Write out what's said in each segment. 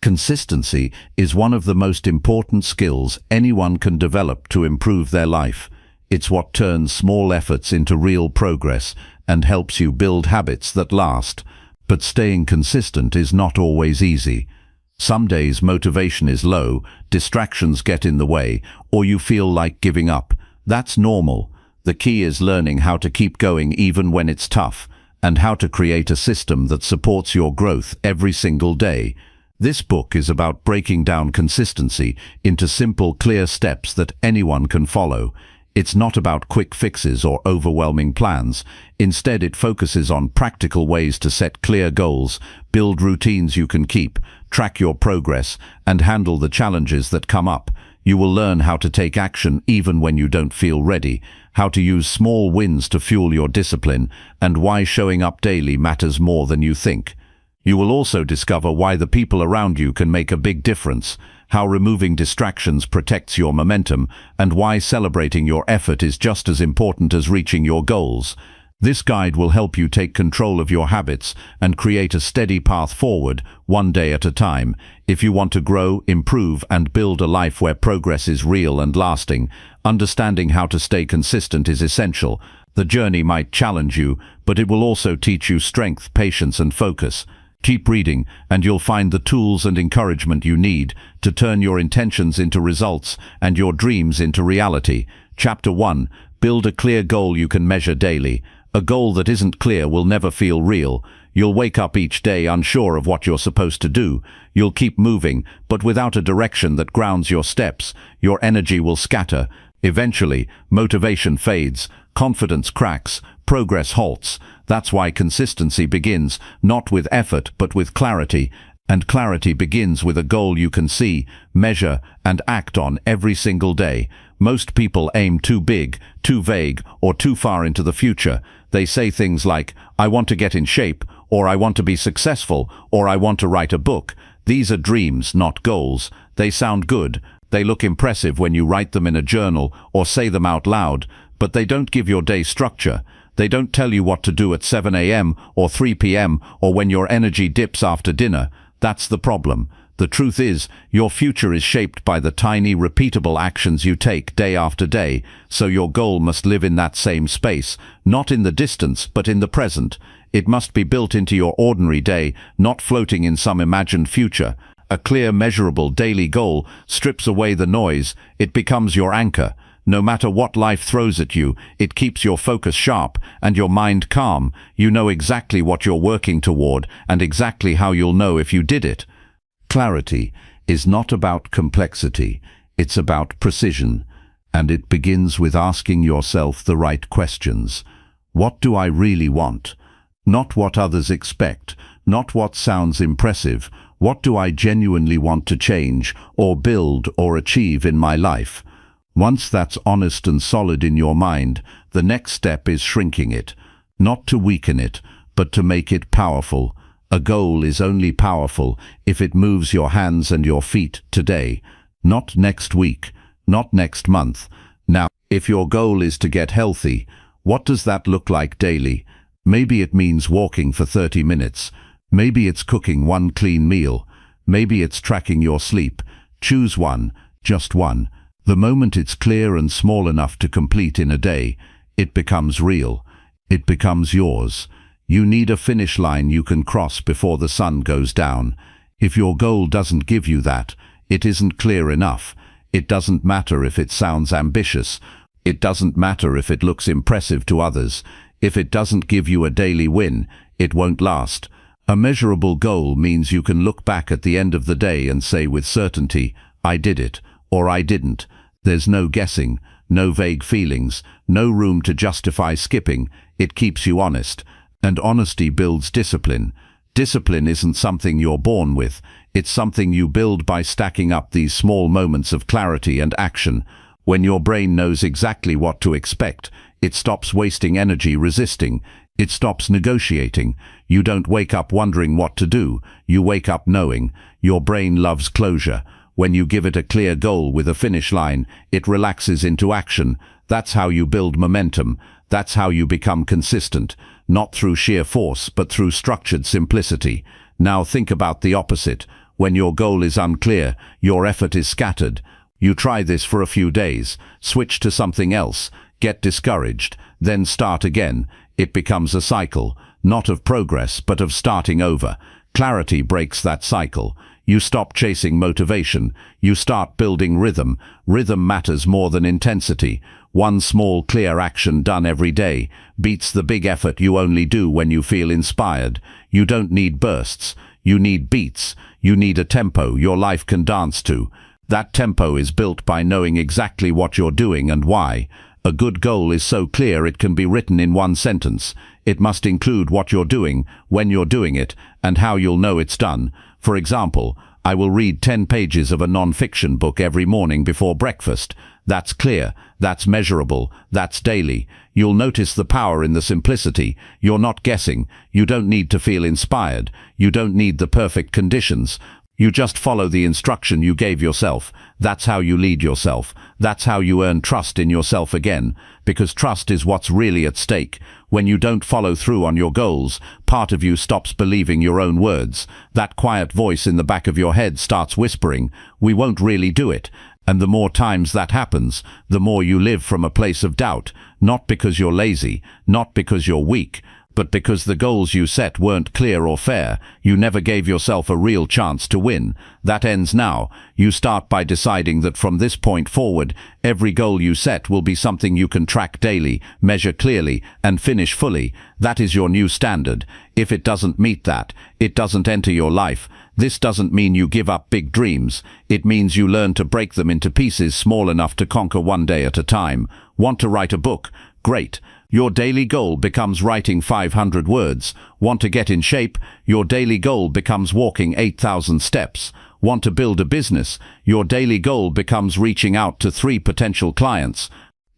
Consistency is one of the most important skills anyone can develop to improve their life. It's what turns small efforts into real progress and helps you build habits that last. But staying consistent is not always easy. Some days motivation is low, distractions get in the way, or you feel like giving up. That's normal. The key is learning how to keep going even when it's tough, and how to create a system that supports your growth every single day. This book is about breaking down consistency into simple, clear steps that anyone can follow. It's not about quick fixes or overwhelming plans. Instead, it focuses on practical ways to set clear goals, build routines you can keep, track your progress, and handle the challenges that come up. You will learn how to take action even when you don't feel ready, how to use small wins to fuel your discipline, and why showing up daily matters more than you think. You will also discover why the people around you can make a big difference, how removing distractions protects your momentum, and why celebrating your effort is just as important as reaching your goals. This guide will help you take control of your habits and create a steady path forward, one day at a time. If you want to grow, improve, and build a life where progress is real and lasting, understanding how to stay consistent is essential. The journey might challenge you, but it will also teach you strength, patience, and focus. Keep reading, and you'll find the tools and encouragement you need to turn your intentions into results and your dreams into reality. Chapter 1. Build a clear goal you can measure daily. A goal that isn't clear will never feel real. You'll wake up each day unsure of what you're supposed to do. You'll keep moving, but without a direction that grounds your steps. Your energy will scatter. Eventually, motivation fades, confidence cracks, progress halts. That's why consistency begins, not with effort, but with clarity. And clarity begins with a goal you can see, measure, and act on every single day. Most people aim too big, too vague, or too far into the future. They say things like, "I want to get in shape," or "I want to be successful," or "I want to write a book." These are dreams, not goals. They sound good. They look impressive when you write them in a journal or say them out loud, but they don't give your day structure. They don't tell you what to do at 7 a.m. or 3 p.m. or when your energy dips after dinner. That's the problem. The truth is, your future is shaped by the tiny, repeatable actions you take day after day, so your goal must live in that same space, not in the distance, but in the present. It must be built into your ordinary day, not floating in some imagined future. A clear, measurable daily goal strips away the noise. It becomes your anchor. No matter what life throws at you, it keeps your focus sharp and your mind calm. You know exactly what you're working toward and exactly how you'll know if you did it. Clarity is not about complexity, it's about precision, and it begins with asking yourself the right questions. What do I really want? Not what others expect, not what sounds impressive. What do I genuinely want to change, or build, or achieve in my life? Once that's honest and solid in your mind, the next step is shrinking it, not to weaken it, but to make it powerful. A goal is only powerful if it moves your hands and your feet today, not next week, not next month. Now, if your goal is to get healthy, what does that look like daily? Maybe it means walking for 30 minutes. Maybe it's cooking one clean meal. Maybe it's tracking your sleep. Choose one, just one. The moment it's clear and small enough to complete in a day, it becomes real. It becomes yours. You need a finish line you can cross before the sun goes down. If your goal doesn't give you that, it isn't clear enough. It doesn't matter if it sounds ambitious. It doesn't matter if it looks impressive to others. If it doesn't give you a daily win, it won't last. A measurable goal means you can look back at the end of the day and say with certainty, "I did it," or "I didn't." There's no guessing, no vague feelings, no room to justify skipping. It keeps you honest. And honesty builds discipline. Discipline isn't something you're born with. It's something you build by stacking up these small moments of clarity and action. When your brain knows exactly what to expect, it stops wasting energy resisting. It stops negotiating. You don't wake up wondering what to do. You wake up knowing. Your brain loves closure. When you give it a clear goal with a finish line, it relaxes into action. That's how you build momentum. That's how you become consistent. Not through sheer force, but through structured simplicity. Now think about the opposite. When your goal is unclear, your effort is scattered. You try this for a few days, switch to something else, get discouraged, then start again. It becomes a cycle, not of progress, but of starting over. Clarity breaks that cycle. You stop chasing motivation. You start building rhythm. Rhythm matters more than intensity. One small, clear action done every day beats the big effort you only do when you feel inspired. You don't need bursts. You need beats. You need a tempo your life can dance to. That tempo is built by knowing exactly what you're doing and why. A good goal is so clear it can be written in one sentence. It must include what you're doing, when you're doing it, and how you'll know it's done. For example, I will read 10 pages of a non-fiction book every morning before breakfast. That's clear, that's measurable, that's daily. You'll notice the power in the simplicity. You're not guessing. You don't need to feel inspired. You don't need the perfect conditions. You just follow the instruction you gave yourself. That's how you lead yourself. That's how you earn trust in yourself again, because trust is what's really at stake. When you don't follow through on your goals, part of you stops believing your own words. That quiet voice in the back of your head starts whispering, "We won't really do it." And the more times that happens, the more you live from a place of doubt, not because you're lazy, not because you're weak, but because the goals you set weren't clear or fair. You never gave yourself a real chance to win. That ends now. You start by deciding that from this point forward, every goal you set will be something you can track daily, measure clearly, and finish fully. That is your new standard. If it doesn't meet that, it doesn't enter your life. This doesn't mean you give up big dreams. It means you learn to break them into pieces small enough to conquer one day at a time. Want to write a book? Great. Your daily goal becomes writing 500 words. Want to get in shape? Your daily goal becomes walking 8,000 steps. Want to build a business? Your daily goal becomes reaching out to 3 potential clients.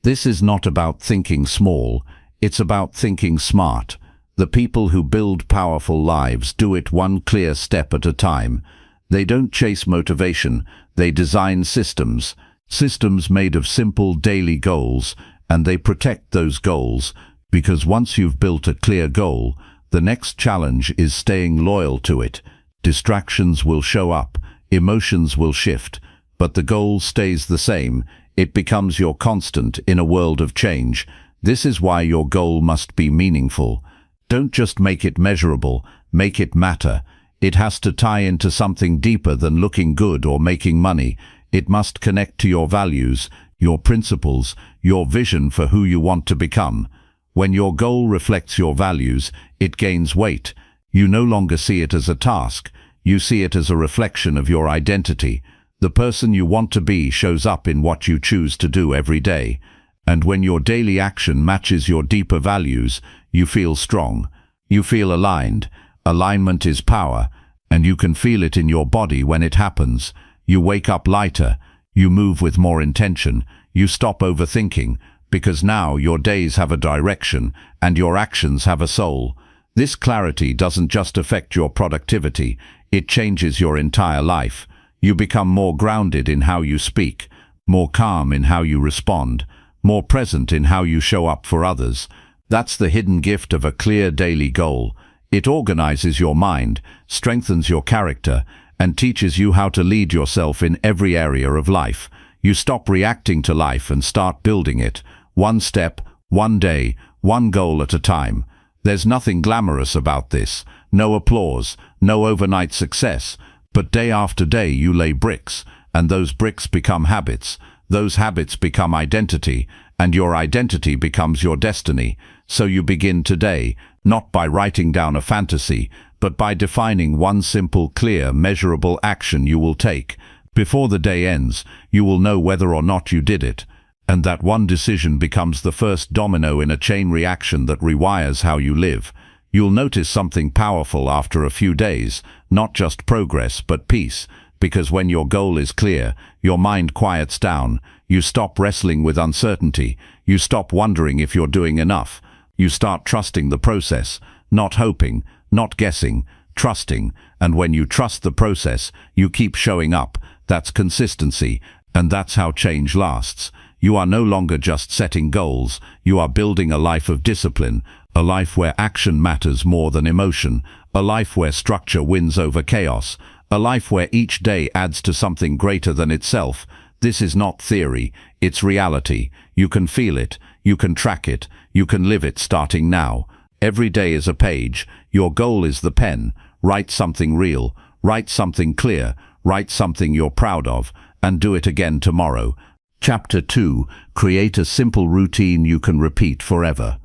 This is not about thinking small. It's about thinking smart. The people who build powerful lives do it one clear step at a time. They don't chase motivation. They design systems. Systems made of simple daily goals. And they protect those goals, because once you've built a clear goal, the next challenge is staying loyal to it. Distractions will show up, emotions will shift, but the goal stays the same. It becomes your constant in a world of change. This is why your goal must be meaningful. Don't just make it measurable, make it matter. It has to tie into something deeper than looking good or making money. It must connect to your values, your principles, your vision for who you want to become. When your goal reflects your values, it gains weight. You no longer see it as a task. You see it as a reflection of your identity. The person you want to be shows up in what you choose to do every day. And when your daily action matches your deeper values, you feel strong. You feel aligned. Alignment is power, and you can feel it in your body when it happens. You wake up lighter. You move with more intention. You stop overthinking, because now your days have a direction and your actions have a soul. This clarity doesn't just affect your productivity, it changes your entire life. You become more grounded in how you speak, more calm in how you respond, more present in how you show up for others. That's the hidden gift of a clear daily goal. It organizes your mind, strengthens your character, and teaches you how to lead yourself in every area of life. You stop reacting to life and start building it. One step, one day, one goal at a time. There's nothing glamorous about this. No applause, no overnight success. But day after day you lay bricks, and those bricks become habits. Those habits become identity, and your identity becomes your destiny. So you begin today, not by writing down a fantasy, but by defining one simple, clear, measurable action you will take. Before the day ends, you will know whether or not you did it. And that one decision becomes the first domino in a chain reaction that rewires how you live. You'll notice something powerful after a few days, not just progress, but peace. Because when your goal is clear, your mind quiets down. You stop wrestling with uncertainty. You stop wondering if you're doing enough. You start trusting the process, not hoping, not guessing, trusting. And when you trust the process, you keep showing up. That's consistency, and that's how change lasts. You are no longer just setting goals. You are building a life of discipline, a life where action matters more than emotion, a life where structure wins over chaos, A life where each day adds to something greater than itself. This is not theory, it's reality. You can feel it, you can track it, you can live it starting now. Every day is a page. Your goal is the pen. Write something real, write something clear, write something you're proud of, and do it again tomorrow. Chapter 2. Create a simple routine you can repeat forever.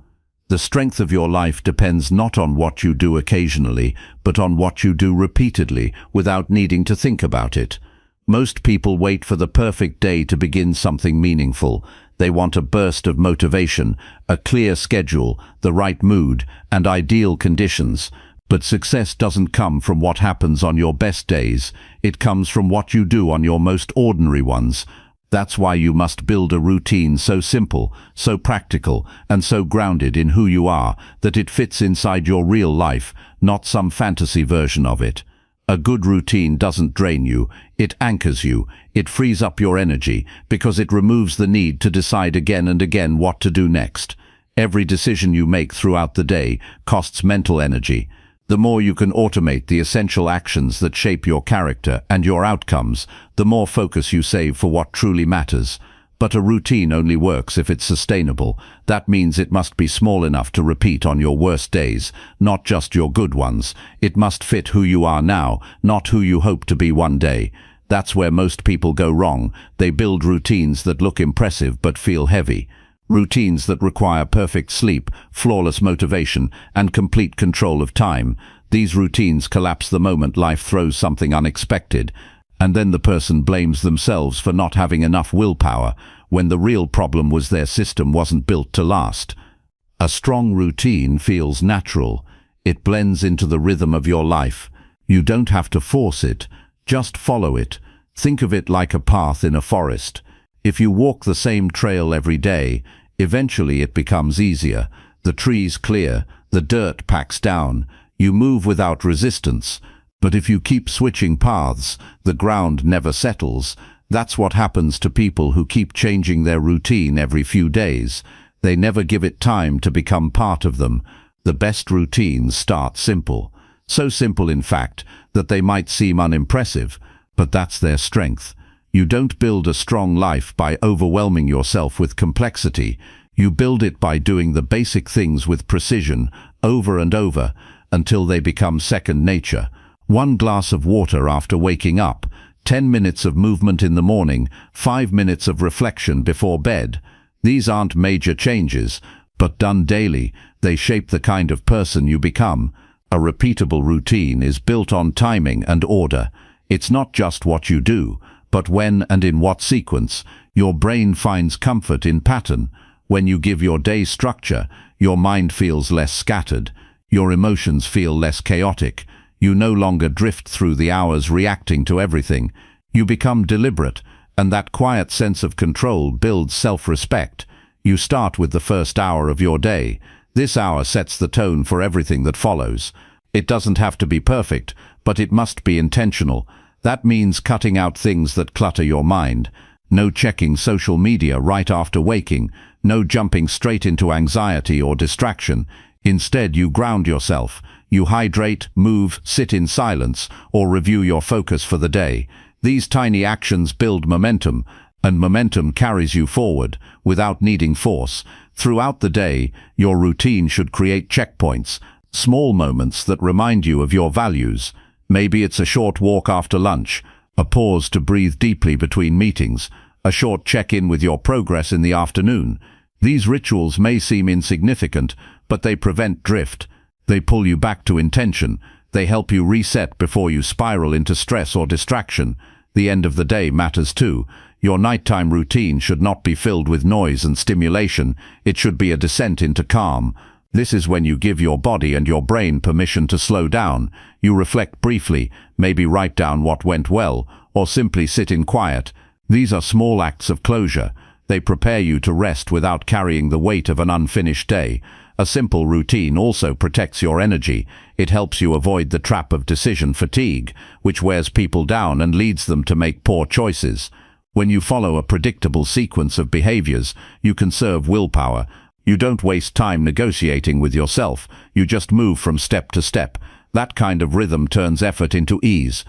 The strength of your life depends not on what you do occasionally, but on what you do repeatedly, without needing to think about it. Most people wait for the perfect day to begin something meaningful. They want a burst of motivation, a clear schedule, the right mood, and ideal conditions. But success doesn't come from what happens on your best days. It comes from what you do on your most ordinary ones. That's why you must build a routine so simple, so practical, and so grounded in who you are, that it fits inside your real life, not some fantasy version of it. A good routine doesn't drain you, it anchors you, it frees up your energy, because it removes the need to decide again and again what to do next. Every decision you make throughout the day costs mental energy. The more you can automate the essential actions that shape your character and your outcomes, the more focus you save for what truly matters. But a routine only works if it's sustainable. That means it must be small enough to repeat on your worst days, not just your good ones. It must fit who you are now, not who you hope to be one day. That's where most people go wrong. They build routines that look impressive but feel heavy. Routines that require perfect sleep, flawless motivation, and complete control of time. These routines collapse the moment life throws something unexpected. And then the person blames themselves for not having enough willpower, when the real problem was their system wasn't built to last. A strong routine feels natural. It blends into the rhythm of your life. You don't have to force it, just follow it. Think of it like a path in a forest. If you walk the same trail every day, eventually it becomes easier. The trees clear, the dirt packs down. You move without resistance. But if you keep switching paths, the ground never settles. That's what happens to people who keep changing their routine every few days. They never give it time to become part of them. The best routines start simple. So simple, in fact, that they might seem unimpressive, but that's their strength. You don't build a strong life by overwhelming yourself with complexity. You build it by doing the basic things with precision, over and over, until they become second nature. 1 glass of water after waking up, 10 minutes of movement in the morning, 5 minutes of reflection before bed. These aren't major changes, but done daily, they shape the kind of person you become. A repeatable routine is built on timing and order. It's not just what you do, but when and in what sequence. Your brain finds comfort in pattern. When you give your day structure, your mind feels less scattered. Your emotions feel less chaotic. You no longer drift through the hours reacting to everything. You become deliberate, and that quiet sense of control builds self-respect. You start with the first hour of your day. This hour sets the tone for everything that follows. It doesn't have to be perfect, but it must be intentional. That means cutting out things that clutter your mind. No checking social media right after waking. No jumping straight into anxiety or distraction. Instead, you ground yourself. You hydrate, move, sit in silence, or review your focus for the day. These tiny actions build momentum, and momentum carries you forward, without needing force. Throughout the day, your routine should create checkpoints, small moments that remind you of your values. Maybe it's a short walk after lunch, a pause to breathe deeply between meetings, a short check-in with your progress in the afternoon. These rituals may seem insignificant, but they prevent drift. They pull you back to intention. They help you reset before you spiral into stress or distraction. The end of the day matters too. Your nighttime routine should not be filled with noise and stimulation. It should be a descent into calm. This is when you give your body and your brain permission to slow down. You reflect briefly, maybe write down what went well, or simply sit in quiet. These are small acts of closure. They prepare you to rest without carrying the weight of an unfinished day. A simple routine also protects your energy. It helps you avoid the trap of decision fatigue, which wears people down and leads them to make poor choices. When you follow a predictable sequence of behaviors, you conserve willpower. You don't waste time negotiating with yourself. You just move from step to step. That kind of rhythm turns effort into ease.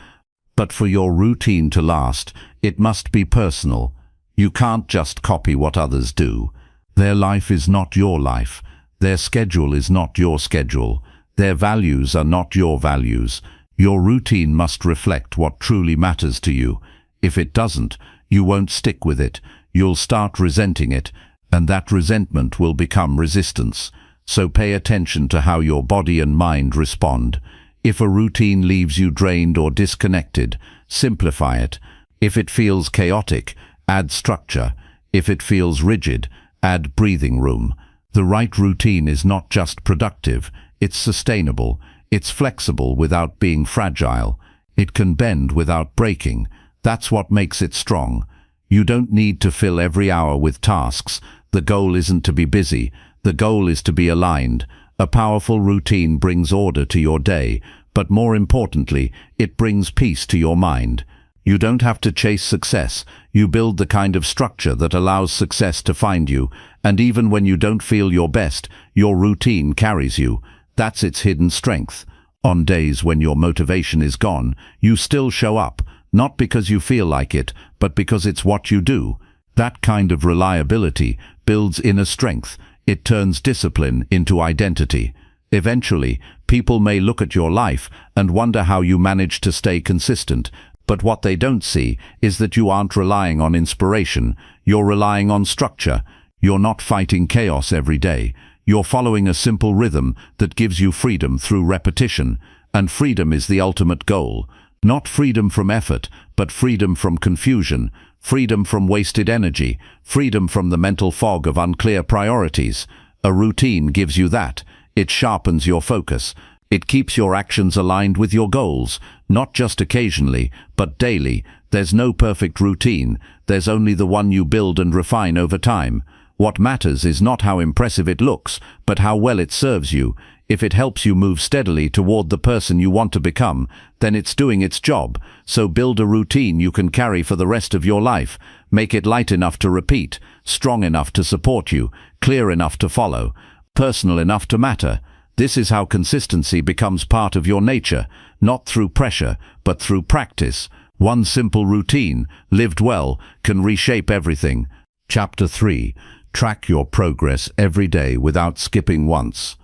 But for your routine to last, it must be personal. You can't just copy what others do. Their life is not your life. Their schedule is not your schedule. Their values are not your values. Your routine must reflect what truly matters to you. If it doesn't, you won't stick with it. You'll start resenting it, and that resentment will become resistance. So pay attention to how your body and mind respond. If a routine leaves you drained or disconnected, simplify it. If it feels chaotic, add structure. If it feels rigid, add breathing room. The right routine is not just productive, it's sustainable. It's flexible without being fragile. It can bend without breaking. That's what makes it strong. You don't need to fill every hour with tasks. The goal isn't to be busy. The goal is to be aligned. A powerful routine brings order to your day, but more importantly, it brings peace to your mind. You don't have to chase success. You build the kind of structure that allows success to find you, and even when you don't feel your best, your routine carries you. That's its hidden strength. On days when your motivation is gone, you still show up, not because you feel like it, but because it's what you do. That kind of reliability builds inner strength. It turns discipline into identity. Eventually, people may look at your life and wonder how you manage to stay consistent, but what they don't see is that you aren't relying on inspiration. You're relying on structure. You're not fighting chaos every day. You're following a simple rhythm that gives you freedom through repetition, and freedom is the ultimate goal. Not freedom from effort, but freedom from confusion, freedom from wasted energy, freedom from the mental fog of unclear priorities. A routine gives you that. It sharpens your focus. It keeps your actions aligned with your goals, not just occasionally, but daily. There's no perfect routine. There's only the one you build and refine over time. What matters is not how impressive it looks, but how well it serves you. If it helps you move steadily toward the person you want to become, then it's doing its job. So build a routine you can carry for the rest of your life. Make it light enough to repeat, strong enough to support you, clear enough to follow, personal enough to matter. This is how consistency becomes part of your nature, not through pressure, but through practice. One simple routine, lived well, can reshape everything. Chapter 3. Track your progress every day without skipping once.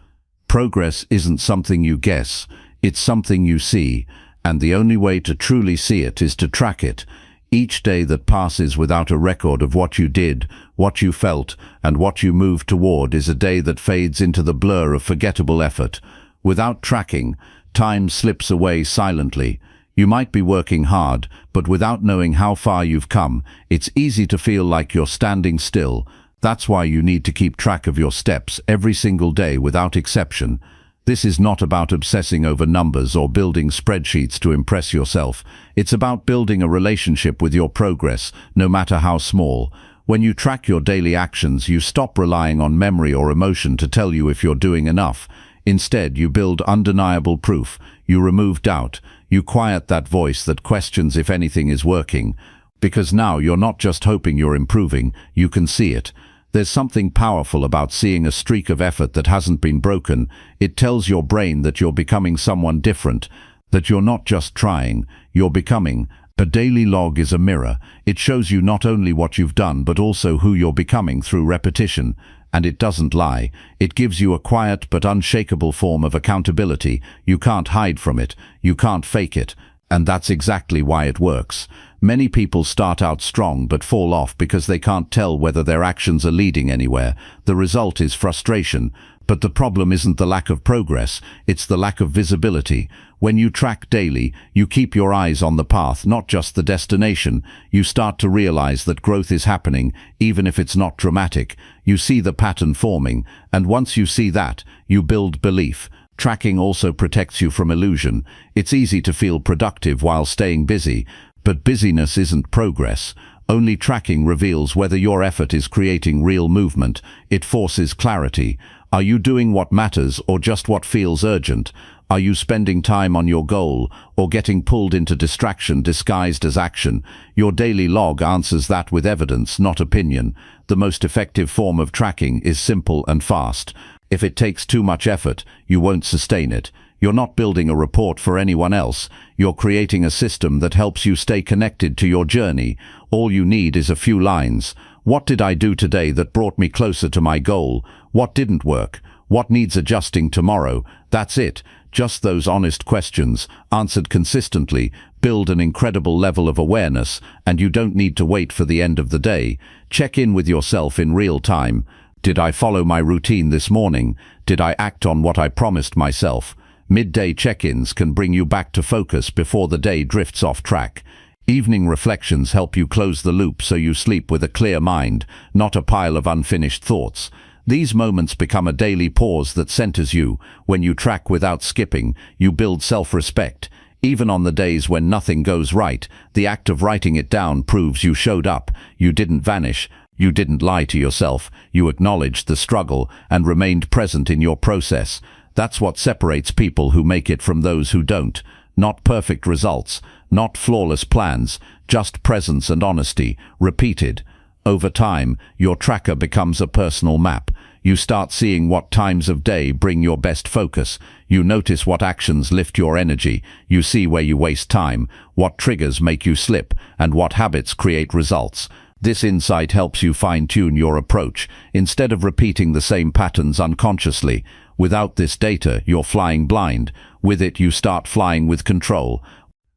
Progress isn't something you guess, it's something you see, and the only way to truly see it is to track it. Each day that passes without a record of what you did, what you felt, and what you moved toward is a day that fades into the blur of forgettable effort. Without tracking, time slips away silently. You might be working hard, but without knowing how far you've come, it's easy to feel like you're standing still. That's why you need to keep track of your steps every single day without exception. This is not about obsessing over numbers or building spreadsheets to impress yourself. It's about building a relationship with your progress, no matter how small. When you track your daily actions, you stop relying on memory or emotion to tell you if you're doing enough. Instead, you build undeniable proof. You remove doubt. You quiet that voice that questions if anything is working. Because now you're not just hoping you're improving, you can see it. There's something powerful about seeing a streak of effort that hasn't been broken. It tells your brain that you're becoming someone different, that you're not just trying, you're becoming. A daily log is a mirror. It shows you not only what you've done, but also who you're becoming through repetition. And it doesn't lie. It gives you a quiet but unshakable form of accountability. You can't hide from it. You can't fake it. And that's exactly why it works. Many people start out strong but fall off because they can't tell whether their actions are leading anywhere. The result is frustration. But the problem isn't the lack of progress, it's the lack of visibility. When you track daily, you keep your eyes on the path, not just the destination. You start to realize that growth is happening, even if it's not dramatic. You see the pattern forming, and once you see that, you build belief. Tracking also protects you from illusion. It's easy to feel productive while staying busy, but busyness isn't progress. Only tracking reveals whether your effort is creating real movement. It forces clarity. Are you doing what matters or just what feels urgent? Are you spending time on your goal or getting pulled into distraction disguised as action? Your daily log answers that with evidence, not opinion. The most effective form of tracking is simple and fast. If it takes too much effort, you won't sustain it. You're not building a report for anyone else. You're creating a system that helps you stay connected to your journey. All you need is a few lines. What did I do today that brought me closer to my goal? What didn't work? What needs adjusting tomorrow? That's it. Just those honest questions, answered consistently, build an incredible level of awareness, and you don't need to wait for the end of the day. Check in with yourself in real time. Did I follow my routine this morning? Did I act on what I promised myself? Midday check-ins can bring you back to focus before the day drifts off track. Evening reflections help you close the loop so you sleep with a clear mind, not a pile of unfinished thoughts. These moments become a daily pause that centers you. When you track without skipping, you build self-respect. Even on the days when nothing goes right, the act of writing it down proves you showed up. You didn't vanish. You didn't lie to yourself. You acknowledged the struggle and remained present in your process. That's what separates people who make it from those who don't. Not perfect results, not flawless plans, just presence and honesty, repeated. Over time, your tracker becomes a personal map. You start seeing what times of day bring your best focus. You notice what actions lift your energy. You see where you waste time, what triggers make you slip, and what habits create results. This insight helps you fine-tune your approach, instead of repeating the same patterns unconsciously. Without this data, you're flying blind. With it, you start flying with control.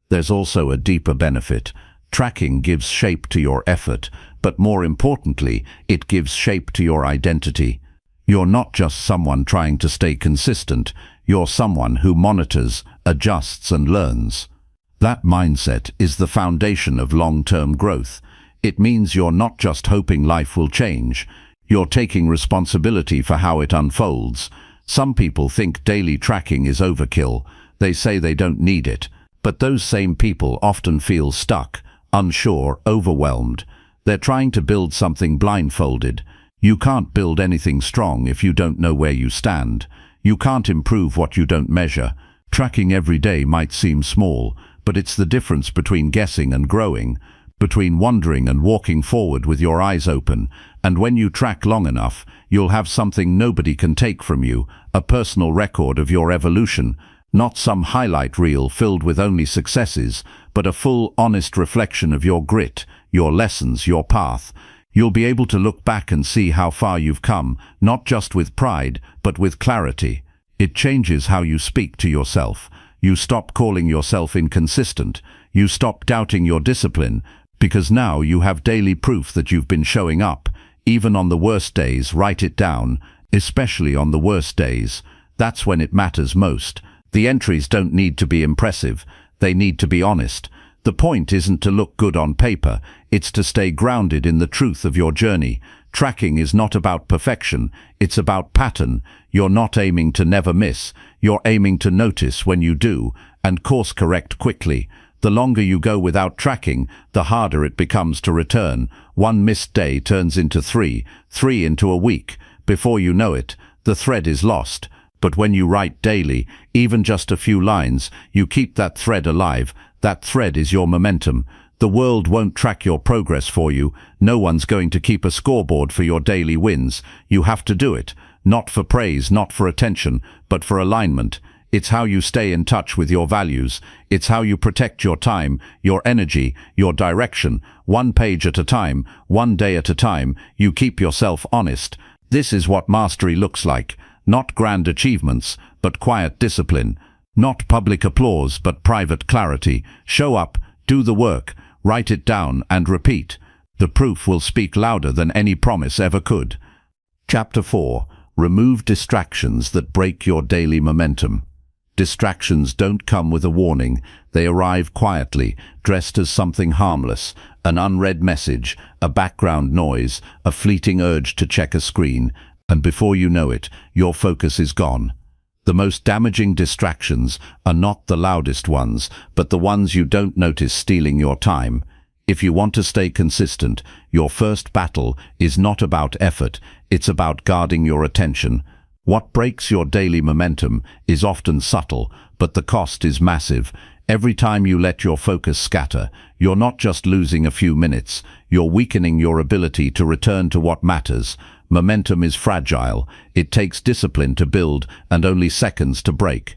There's also a deeper benefit. Tracking gives shape to your effort, but more importantly, it gives shape to your identity. You're not just someone trying to stay consistent, you're someone who monitors, adjusts, and learns. That mindset is the foundation of long-term growth. It means you're not just hoping life will change, you're taking responsibility for how it unfolds. Some people think daily tracking is overkill. They say they don't need it. But those same people often feel stuck, unsure, overwhelmed. They're trying to build something blindfolded. You can't build anything strong if you don't know where you stand. You can't improve what you don't measure. Tracking every day might seem small, but it's the difference between guessing and growing, between wandering and walking forward with your eyes open. And when you track long enough, you'll have something nobody can take from you, a personal record of your evolution. Not some highlight reel filled with only successes, but a full, honest reflection of your grit, your lessons, your path. You'll be able to look back and see how far you've come, not just with pride, but with clarity. It changes how you speak to yourself. You stop calling yourself inconsistent. You stop doubting your discipline, because now you have daily proof that you've been showing up. Even on the worst days, write it down, especially on the worst days. That's when it matters most. The entries don't need to be impressive. They need to be honest. The point isn't to look good on paper. It's to stay grounded in the truth of your journey. Tracking is not about perfection. It's about pattern. You're not aiming to never miss. You're aiming to notice when you do, and course correct quickly. The longer you go without tracking, the harder it becomes to return. One missed day turns into three into a week. Before you know it, the thread is lost. But when you write daily, even just a few lines, you keep that thread alive. That thread is your momentum. The world won't track your progress for you. No one's going to keep a scoreboard for your daily wins. You have to do it. Not for praise, not for attention, but for alignment. It's how you stay in touch with your values. It's how you protect your time, your energy, your direction. One page at a time, one day at a time, you keep yourself honest. This is what mastery looks like. Not grand achievements, but quiet discipline. Not public applause, but private clarity. Show up, do the work, write it down, and repeat. The proof will speak louder than any promise ever could. Chapter 4. Remove distractions that break your daily momentum. Distractions don't come with a warning. They arrive quietly, dressed as something harmless. An unread message, a background noise, a fleeting urge to check a screen. And before you know it, your focus is gone. The most damaging distractions are not the loudest ones, but the ones you don't notice stealing your time. If you want to stay consistent, your first battle is not about effort, it's about guarding your attention. What breaks your daily momentum is often subtle, but the cost is massive. Every time you let your focus scatter, you're not just losing a few minutes, you're weakening your ability to return to what matters. Momentum is fragile. It takes discipline to build and only seconds to break.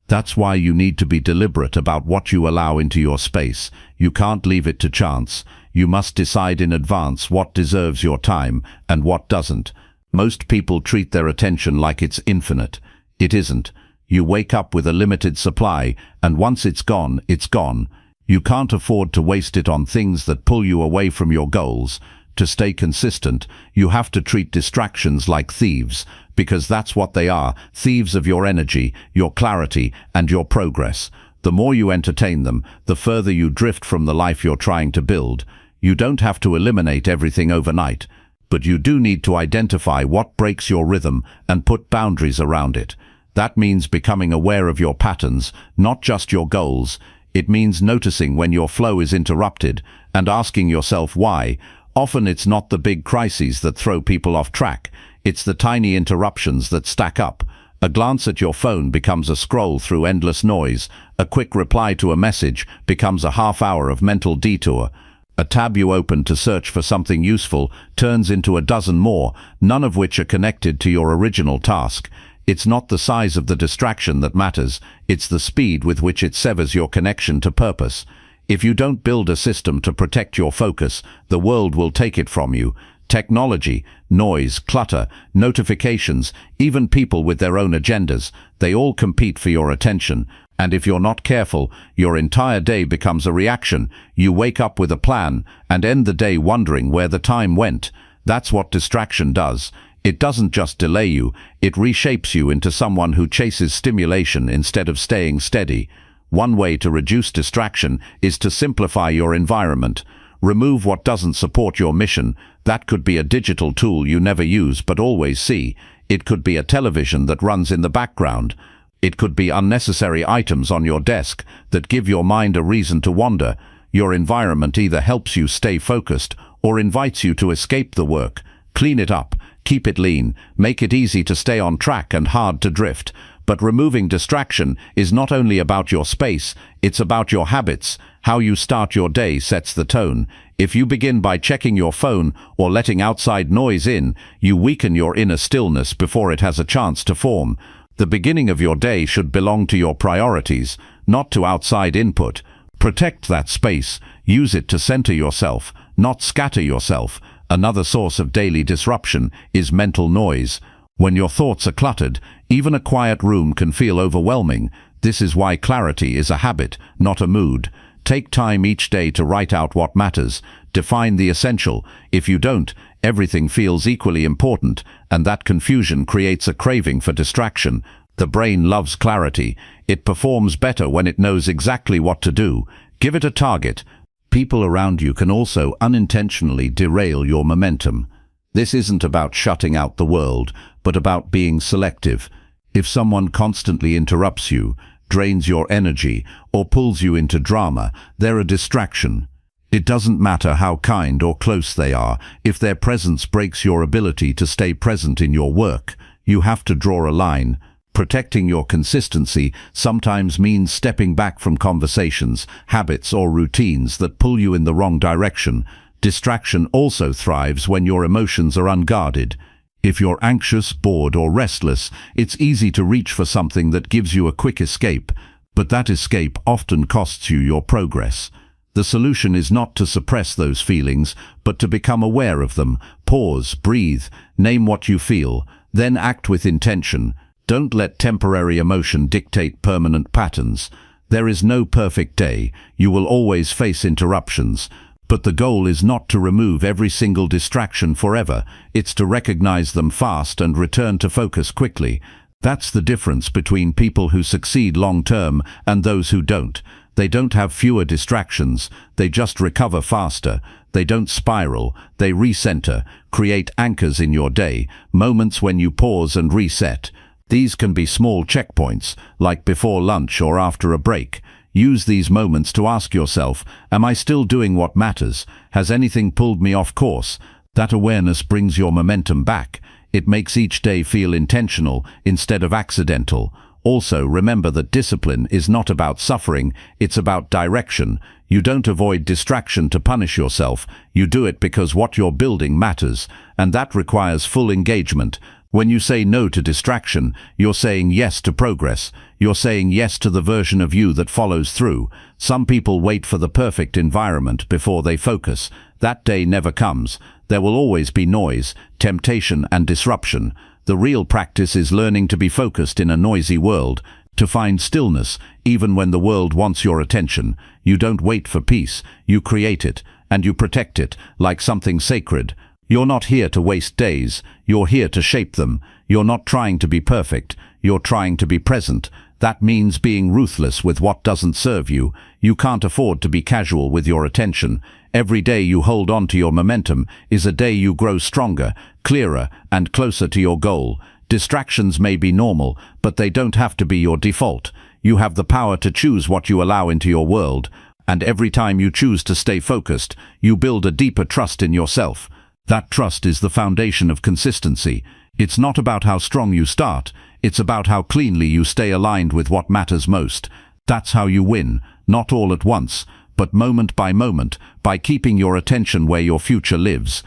That's why you need to be deliberate about what you allow into your space. You can't leave it to chance. You must decide in advance what deserves your time and what doesn't. Most people treat their attention like it's infinite. It isn't. You wake up with a limited supply, and once it's gone, it's gone. You can't afford to waste it on things that pull you away from your goals. To stay consistent, you have to treat distractions like thieves, because that's what they are, thieves of your energy, your clarity, and your progress. The more you entertain them, the further you drift from the life you're trying to build. You don't have to eliminate everything overnight, but you do need to identify what breaks your rhythm and put boundaries around it. That means becoming aware of your patterns, not just your goals. It means noticing when your flow is interrupted and asking yourself why. Often it's not the big crises that throw people off track. It's the tiny interruptions that stack up. A glance at your phone becomes a scroll through endless noise. A quick reply to a message becomes a half hour of mental detour. A tab you open to search for something useful turns into a dozen more, none of which are connected to your original task. It's not the size of the distraction that matters, it's the speed with which it severs your connection to purpose. If you don't build a system to protect your focus, the world will take it from you. Technology, noise, clutter, notifications, even people with their own agendas, they all compete for your attention. And if you're not careful, your entire day becomes a reaction. You wake up with a plan and end the day wondering where the time went. That's what distraction does. It doesn't just delay you, it reshapes you into someone who chases stimulation instead of staying steady. One way to reduce distraction is to simplify your environment. Remove what doesn't support your mission. That could be a digital tool you never use but always see. It could be a television that runs in the background. It could be unnecessary items on your desk that give your mind a reason to wander. Your environment either helps you stay focused or invites you to escape the work. Clean it up, keep it lean, make it easy to stay on track and hard to drift. But removing distraction is not only about your space, it's about your habits. How you start your day sets the tone. If you begin by checking your phone or letting outside noise in, you weaken your inner stillness before it has a chance to form. The beginning of your day should belong to your priorities, not to outside input. Protect that space. Use it to center yourself, not scatter yourself. Another source of daily disruption is mental noise. When your thoughts are cluttered, even a quiet room can feel overwhelming. This is why clarity is a habit, not a mood. Take time each day to write out what matters. Define the essential. If you don't, everything feels equally important, and that confusion creates a craving for distraction. The brain loves clarity. It performs better when it knows exactly what to do. Give it a target. People around you can also unintentionally derail your momentum. This isn't about shutting out the world, but about being selective. If someone constantly interrupts you, drains your energy, or pulls you into drama, they're a distraction. It doesn't matter how kind or close they are. If their presence breaks your ability to stay present in your work, you have to draw a line. Protecting your consistency sometimes means stepping back from conversations, habits, or routines that pull you in the wrong direction. Distraction also thrives when your emotions are unguarded. If you're anxious, bored, or restless, it's easy to reach for something that gives you a quick escape, but that escape often costs you your progress. The solution is not to suppress those feelings, but to become aware of them. Pause, breathe, name what you feel, then act with intention. Don't let temporary emotion dictate permanent patterns. There is no perfect day. You will always face interruptions. But the goal is not to remove every single distraction forever. It's to recognize them fast and return to focus quickly. That's the difference between people who succeed long-term and those who don't. They don't have fewer distractions. They just recover faster. They don't spiral. They recenter, create anchors in your day, moments when you pause and reset. These can be small checkpoints, like before lunch or after a break. Use these moments to ask yourself, am I still doing what matters? Has anything pulled me off course? That awareness brings your momentum back. It makes each day feel intentional instead of accidental. Also, remember that discipline is not about suffering, it's about direction. You don't avoid distraction to punish yourself. You do it because what you're building matters, and that requires full engagement. When you say no to distraction, you're saying yes to progress. You're saying yes to the version of you that follows through. Some people wait for the perfect environment before they focus. That day never comes. There will always be noise, temptation, and disruption. The real practice is learning to be focused in a noisy world, to find stillness, even when the world wants your attention. You don't wait for peace, you create it, and you protect it, like something sacred. You're not here to waste days, you're here to shape them. You're not trying to be perfect, you're trying to be present. That means being ruthless with what doesn't serve you. You can't afford to be casual with your attention. Every day you hold on to your momentum is a day you grow stronger, clearer, and closer to your goal. Distractions may be normal, but they don't have to be your default. You have the power to choose what you allow into your world, and every time you choose to stay focused, you build a deeper trust in yourself. That trust is the foundation of consistency. It's not about how strong you start, it's about how cleanly you stay aligned with what matters most. That's how you win, not all at once, but moment by moment, by keeping your attention where your future lives.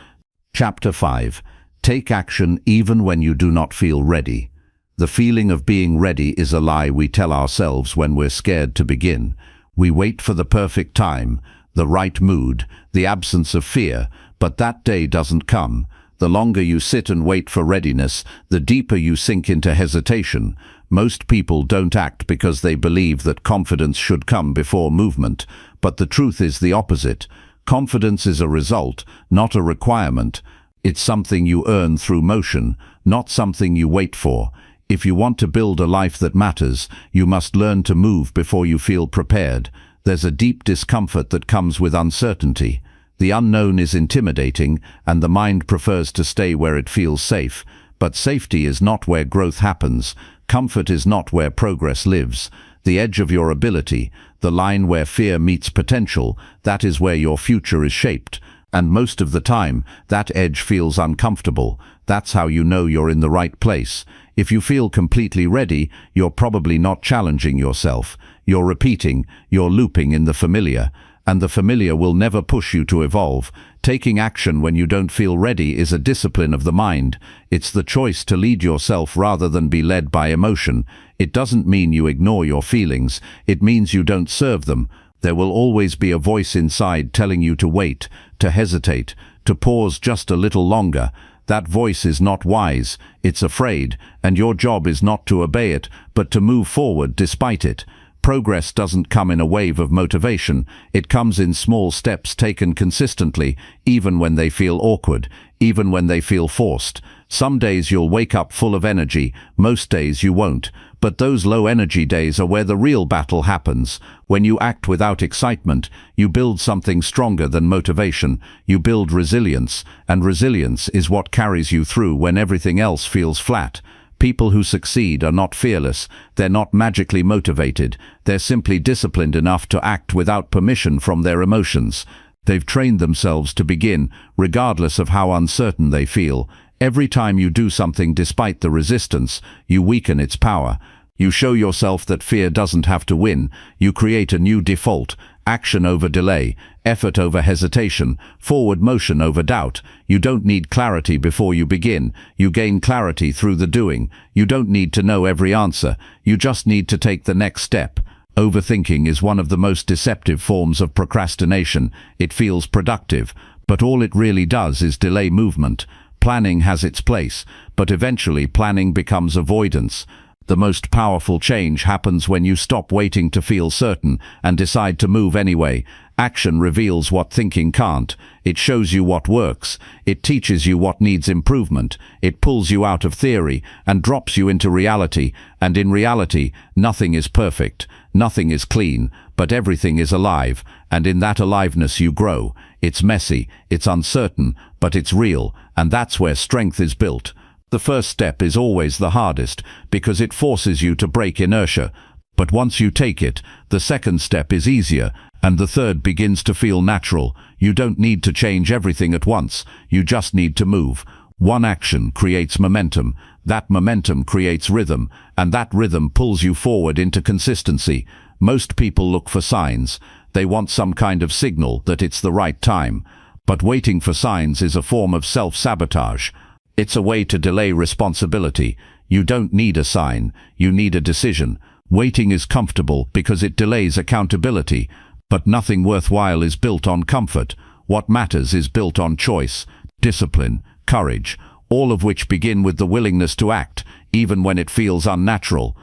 Chapter 5. Take action even when you do not feel ready. The feeling of being ready is a lie we tell ourselves when we're scared to begin. We wait for the perfect time, the right mood, the absence of fear, but that day doesn't come. The longer you sit and wait for readiness, the deeper you sink into hesitation. Most people don't act because they believe that confidence should come before movement, but the truth is the opposite. Confidence is a result, not a requirement. It's something you earn through motion, not something you wait for. If you want to build a life that matters, you must learn to move before you feel prepared. There's a deep discomfort that comes with uncertainty. The unknown is intimidating, and the mind prefers to stay where it feels safe. But safety is not where growth happens. Comfort is not where progress lives. The edge of your ability, the line where fear meets potential, that is where your future is shaped. And most of the time, that edge feels uncomfortable. That's how you know you're in the right place. If you feel completely ready, you're probably not challenging yourself. You're repeating, you're looping in the familiar. And the familiar will never push you to evolve. Taking action when you don't feel ready is a discipline of the mind. It's the choice to lead yourself rather than be led by emotion. It doesn't mean you ignore your feelings. It means you don't serve them. There will always be a voice inside telling you to wait, to hesitate, to pause just a little longer. That voice is not wise, it's afraid, and your job is not to obey it, but to move forward despite it. Progress doesn't come in a wave of motivation. It comes in small steps taken consistently, even when they feel awkward, even when they feel forced. Some days you'll wake up full of energy, most days you won't. But those low-energy days are where the real battle happens. When you act without excitement, you build something stronger than motivation. You build resilience, and resilience is what carries you through when everything else feels flat. People who succeed are not fearless. They're not magically motivated. They're simply disciplined enough to act without permission from their emotions. They've trained themselves to begin, regardless of how uncertain they feel. Every time you do something despite the resistance, you weaken its power. You show yourself that fear doesn't have to win. You create a new default. Action over delay, effort over hesitation, forward motion over doubt. You don't need clarity before you begin. You gain clarity through the doing. You don't need to know every answer. You just need to take the next step. Overthinking is one of the most deceptive forms of procrastination. It feels productive, but all it really does is delay movement. Planning has its place, but eventually planning becomes avoidance. The most powerful change happens when you stop waiting to feel certain and decide to move anyway. Action reveals what thinking can't. It shows you what works. It teaches you what needs improvement. It pulls you out of theory and drops you into reality. And in reality, nothing is perfect. Nothing is clean, but everything is alive. And in that aliveness you grow. It's messy, it's uncertain, but it's real. And that's where strength is built. The first step is always the hardest because it forces you to break inertia. But once you take it, the second step is easier, and the third begins to feel natural. You don't need to change everything at once. You just need to move. One action creates momentum. That momentum creates rhythm, and that rhythm pulls you forward into consistency. Most people look for signs. They want some kind of signal that it's the right time. But waiting for signs is a form of self-sabotage. It's a way to delay responsibility. You don't need a sign, you need a decision. Waiting is comfortable because it delays accountability, but nothing worthwhile is built on comfort. What matters is built on choice, discipline, courage, all of which begin with the willingness to act, even when it feels unnatural.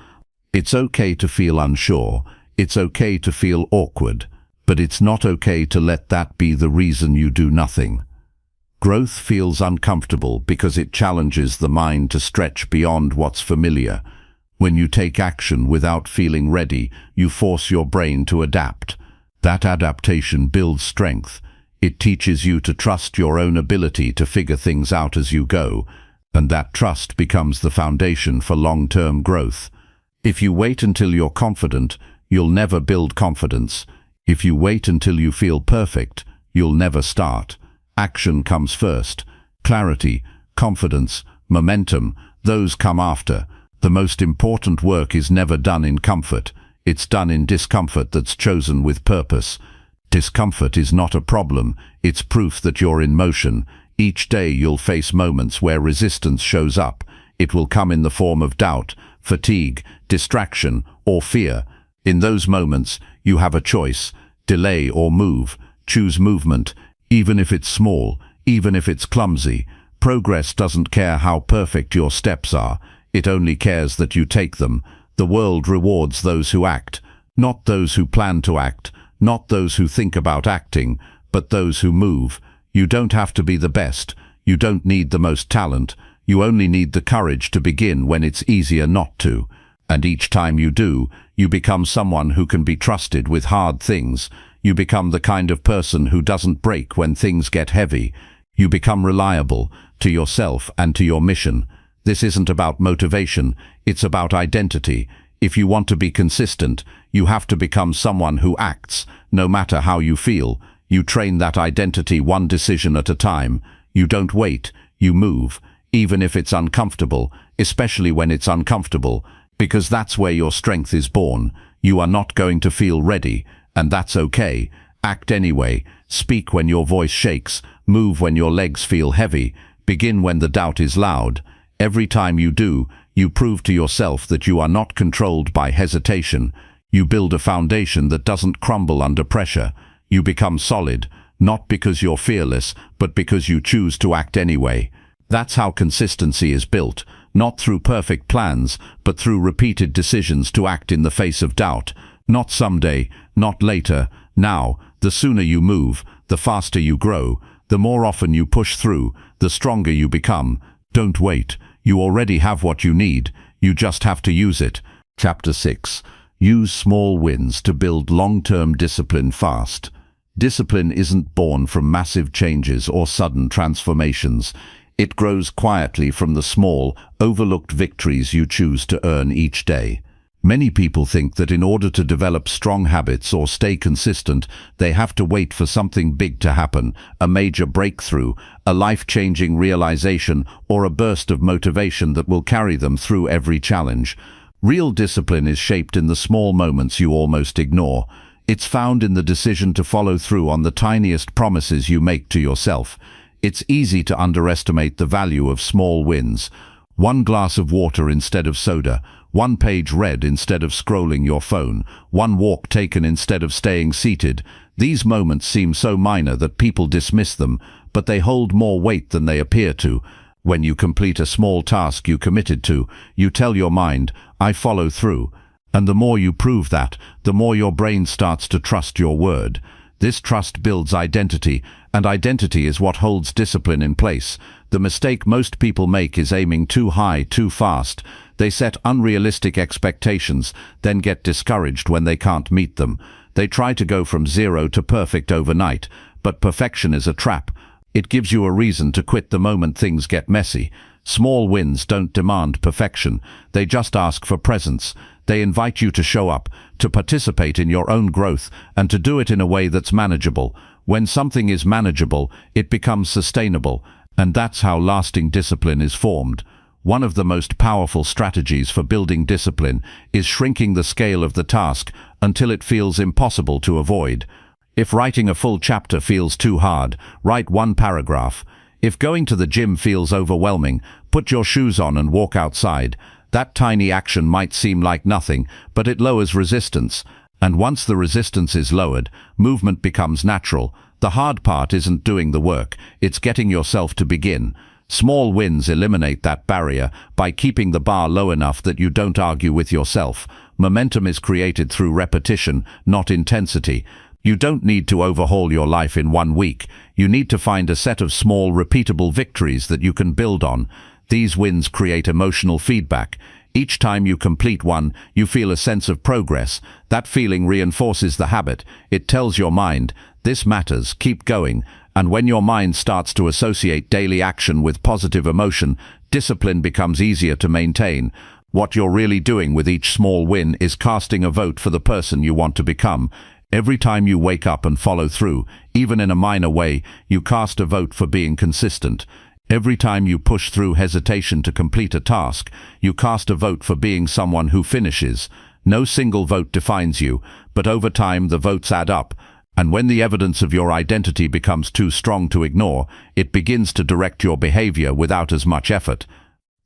It's okay to feel unsure, it's okay to feel awkward, but it's not okay to let that be the reason you do nothing. Growth feels uncomfortable because it challenges the mind to stretch beyond what's familiar. When you take action without feeling ready, you force your brain to adapt. That adaptation builds strength. It teaches you to trust your own ability to figure things out as you go, and that trust becomes the foundation for long-term growth. If you wait until you're confident, you'll never build confidence. If you wait until you feel perfect, you'll never start. Action comes first. Clarity, confidence, momentum, those come after. The most important work is never done in comfort. It's done in discomfort that's chosen with purpose. Discomfort is not a problem, it's proof that you're in motion. Each day you'll face moments where resistance shows up. It will come in the form of doubt, fatigue, distraction, or fear. In those moments, you have a choice: delay or move. Choose movement, even if it's small, even if it's clumsy. Progress doesn't care how perfect your steps are. It only cares that you take them. The world rewards those who act, not those who plan to act, not those who think about acting, but those who move. You don't have to be the best. You don't need the most talent. You only need the courage to begin when it's easier not to. And each time you do, you become someone who can be trusted with hard things. You become the kind of person who doesn't break when things get heavy. You become reliable to yourself and to your mission. This isn't about motivation, it's about identity. If you want to be consistent, you have to become someone who acts, no matter how you feel. You train that identity one decision at a time. You don't wait, you move, even if it's uncomfortable, especially when it's uncomfortable, because that's where your strength is born. You are not going to feel ready, and that's okay. Act anyway. Speak when your voice shakes. Move when your legs feel heavy. Begin when the doubt is loud. Every time you do, you prove to yourself that you are not controlled by hesitation. You build a foundation that doesn't crumble under pressure. You become solid, not because you're fearless, but because you choose to act anyway. That's how consistency is built, not through perfect plans, but through repeated decisions to act in the face of doubt. Not someday, not later, now. The sooner you move, the faster you grow. The more often you push through, the stronger you become. Don't wait. You already have what you need. You just have to use it. Chapter 6. Use small wins to build long-term discipline fast. Discipline isn't born from massive changes or sudden transformations. It grows quietly from the small, overlooked victories you choose to earn each day. Many people think that in order to develop strong habits or stay consistent, they have to wait for something big to happen, a major breakthrough, a life-changing realization, or a burst of motivation that will carry them through every challenge. Real discipline is shaped in the small moments you almost ignore. It's found in the decision to follow through on the tiniest promises you make to yourself. It's easy to underestimate the value of small wins. One glass of water instead of soda, one page read instead of scrolling your phone, one walk taken instead of staying seated. These moments seem so minor that people dismiss them, but they hold more weight than they appear to. When you complete a small task you committed to, you tell your mind, "I follow through." And the more you prove that, the more your brain starts to trust your word. This trust builds identity, and identity is what holds discipline in place. The mistake most people make is aiming too high too fast. They set unrealistic expectations, then get discouraged when they can't meet them. They try to go from zero to perfect overnight, but perfection is a trap. It gives you a reason to quit the moment things get messy. Small wins don't demand perfection, they just ask for presence. They invite you to show up, to participate in your own growth, and to do it in a way that's manageable. When something is manageable, it becomes sustainable, and that's how lasting discipline is formed. One of the most powerful strategies for building discipline is shrinking the scale of the task until it feels impossible to avoid. If writing a full chapter feels too hard, write one paragraph. If going to the gym feels overwhelming, put your shoes on and walk outside. That tiny action might seem like nothing, but it lowers resistance. And once the resistance is lowered, movement becomes natural. The hard part isn't doing the work, it's getting yourself to begin. Small wins eliminate that barrier by keeping the bar low enough that you don't argue with yourself. Momentum is created through repetition, not intensity. You don't need to overhaul your life in 1 week. You need to find a set of small, repeatable victories that you can build on. These wins create emotional feedback. Each time you complete one, you feel a sense of progress. That feeling reinforces the habit. It tells your mind, this matters, keep going. And when your mind starts to associate daily action with positive emotion, discipline becomes easier to maintain. What you're really doing with each small win is casting a vote for the person you want to become. Every time you wake up and follow through, even in a minor way, you cast a vote for being consistent. Every time you push through hesitation to complete a task, you cast a vote for being someone who finishes. No single vote defines you, but over time the votes add up. And when the evidence of your identity becomes too strong to ignore, it begins to direct your behavior without as much effort.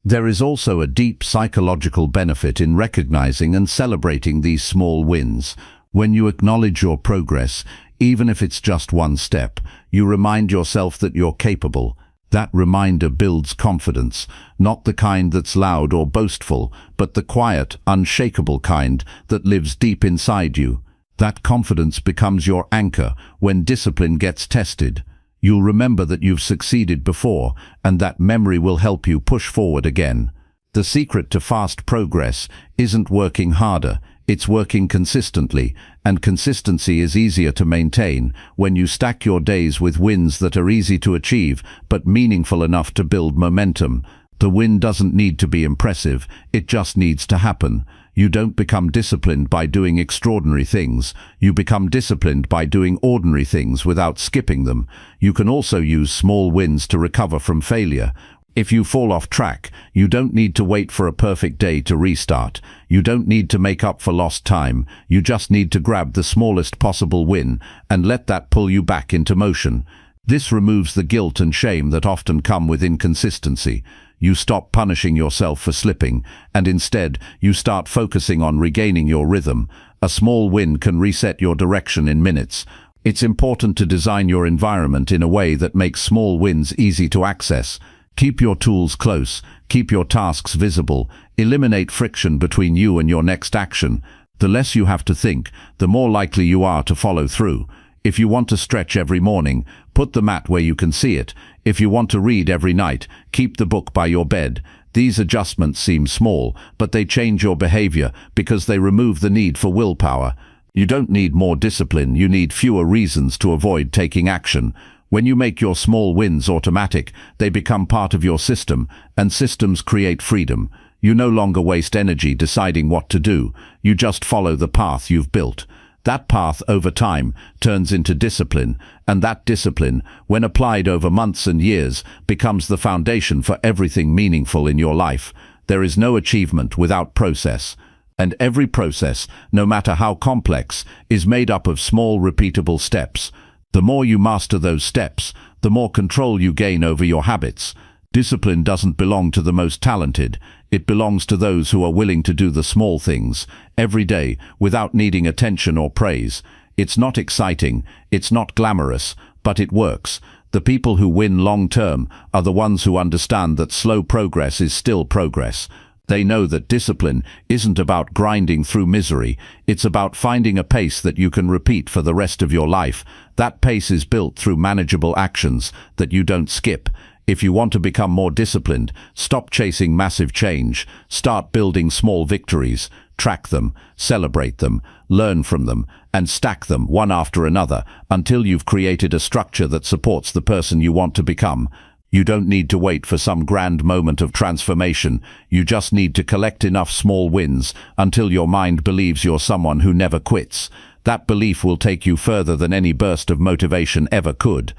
There is also a deep psychological benefit in recognizing and celebrating these small wins. When you acknowledge your progress, even if it's just one step, you remind yourself that you're capable. That reminder builds confidence, not the kind that's loud or boastful, but the quiet, unshakable kind that lives deep inside you. That confidence becomes your anchor when discipline gets tested. You'll remember that you've succeeded before, and that memory will help you push forward again. The secret to fast progress isn't working harder, it's working consistently, and consistency is easier to maintain when you stack your days with wins that are easy to achieve but meaningful enough to build momentum. The win doesn't need to be impressive, it just needs to happen. You don't become disciplined by doing extraordinary things. You become disciplined by doing ordinary things without skipping them. You can also use small wins to recover from failure. If you fall off track, you don't need to wait for a perfect day to restart. You don't need to make up for lost time. You just need to grab the smallest possible win and let that pull you back into motion. This removes the guilt and shame that often come with inconsistency. You stop punishing yourself for slipping, and instead, you start focusing on regaining your rhythm. A small win can reset your direction in minutes. It's important to design your environment in a way that makes small wins easy to access. Keep your tools close, keep your tasks visible, eliminate friction between you and your next action. The less you have to think, the more likely you are to follow through. If you want to stretch every morning, put the mat where you can see it. If you want to read every night, keep the book by your bed. These adjustments seem small, but they change your behavior because they remove the need for willpower. You don't need more discipline, you need fewer reasons to avoid taking action. When you make your small wins automatic, they become part of your system, and systems create freedom. You no longer waste energy deciding what to do, you just follow the path you've built. That path over time turns into discipline, and that discipline, when applied over months and years, becomes the foundation for everything meaningful in your life. There is no achievement without process, and every process, no matter how complex, is made up of small repeatable steps. The more you master those steps, the more control you gain over your habits. Discipline doesn't belong to the most talented. It belongs to those who are willing to do the small things, every day, without needing attention or praise. It's not exciting, it's not glamorous, but it works. The people who win long-term are the ones who understand that slow progress is still progress. They know that discipline isn't about grinding through misery, it's about finding a pace that you can repeat for the rest of your life. That pace is built through manageable actions that you don't skip. If you want to become more disciplined, stop chasing massive change. Start building small victories. Track them, celebrate them, learn from them, and stack them one after another until you've created a structure that supports the person you want to become. You don't need to wait for some grand moment of transformation. You just need to collect enough small wins until your mind believes you're someone who never quits. That belief will take you further than any burst of motivation ever could.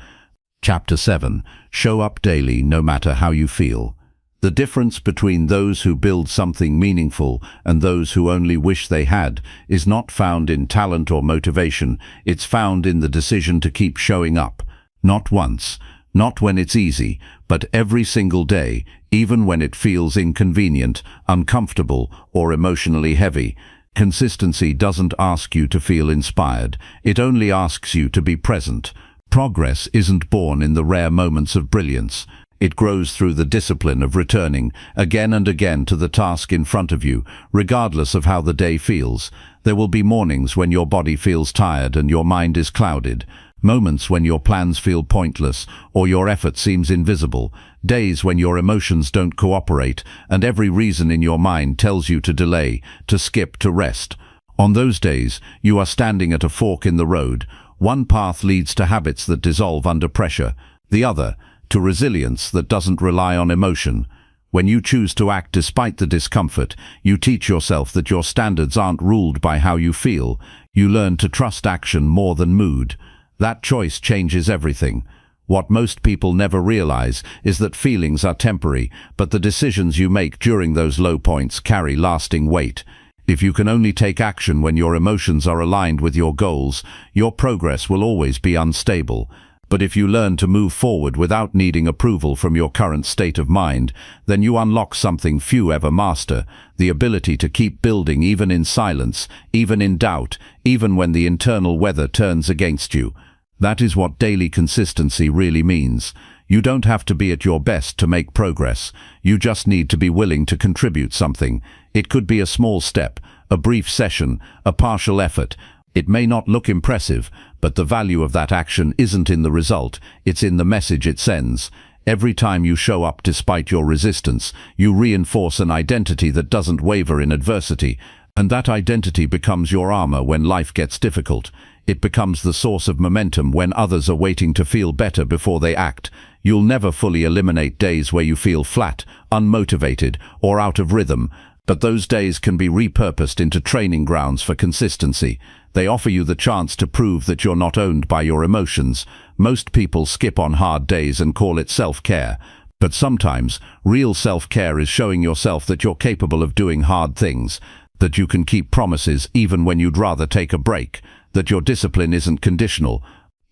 Chapter 7. Show up daily no matter how you feel. The difference between those who build something meaningful and those who only wish they had is not found in talent or motivation. It's found in the decision to keep showing up. Not once, Not when it's easy, but every single day, even when it feels inconvenient, uncomfortable, or emotionally heavy. Consistency doesn't ask you to feel inspired. It only asks you to be present. Progress isn't born in the rare moments of brilliance. It grows through the discipline of returning again and again to the task in front of you, regardless of how the day feels. There will be mornings when your body feels tired and your mind is clouded, moments when your plans feel pointless or your effort seems invisible, days when your emotions don't cooperate and every reason in your mind tells you to delay, to skip, to rest. On those days, you are standing at a fork in the road. One path leads to habits that dissolve under pressure, the other to resilience that doesn't rely on emotion. When you choose to act despite the discomfort, you teach yourself that your standards aren't ruled by how you feel. You learn to trust action more than mood. That choice changes everything. What most people never realize is that feelings are temporary, but the decisions you make during those low points carry lasting weight. If you can only take action when your emotions are aligned with your goals, your progress will always be unstable. But if you learn to move forward without needing approval from your current state of mind, then you unlock something few ever master, the ability to keep building even in silence, even in doubt, even when the internal weather turns against you. That is what daily consistency really means. You don't have to be at your best to make progress. You just need to be willing to contribute something. It could be a small step, a brief session, a partial effort. It may not look impressive, but the value of that action isn't in the result, it's in the message it sends. Every time you show up despite your resistance, you reinforce an identity that doesn't waver in adversity, and that identity becomes your armor when life gets difficult. It becomes the source of momentum when others are waiting to feel better before they act. You'll never fully eliminate days where you feel flat, unmotivated, or out of rhythm, but those days can be repurposed into training grounds for consistency. They offer you the chance to prove that you're not owned by your emotions. Most people skip on hard days and call it self-care. But sometimes, real self-care is showing yourself that you're capable of doing hard things, that you can keep promises even when you'd rather take a break, that your discipline isn't conditional.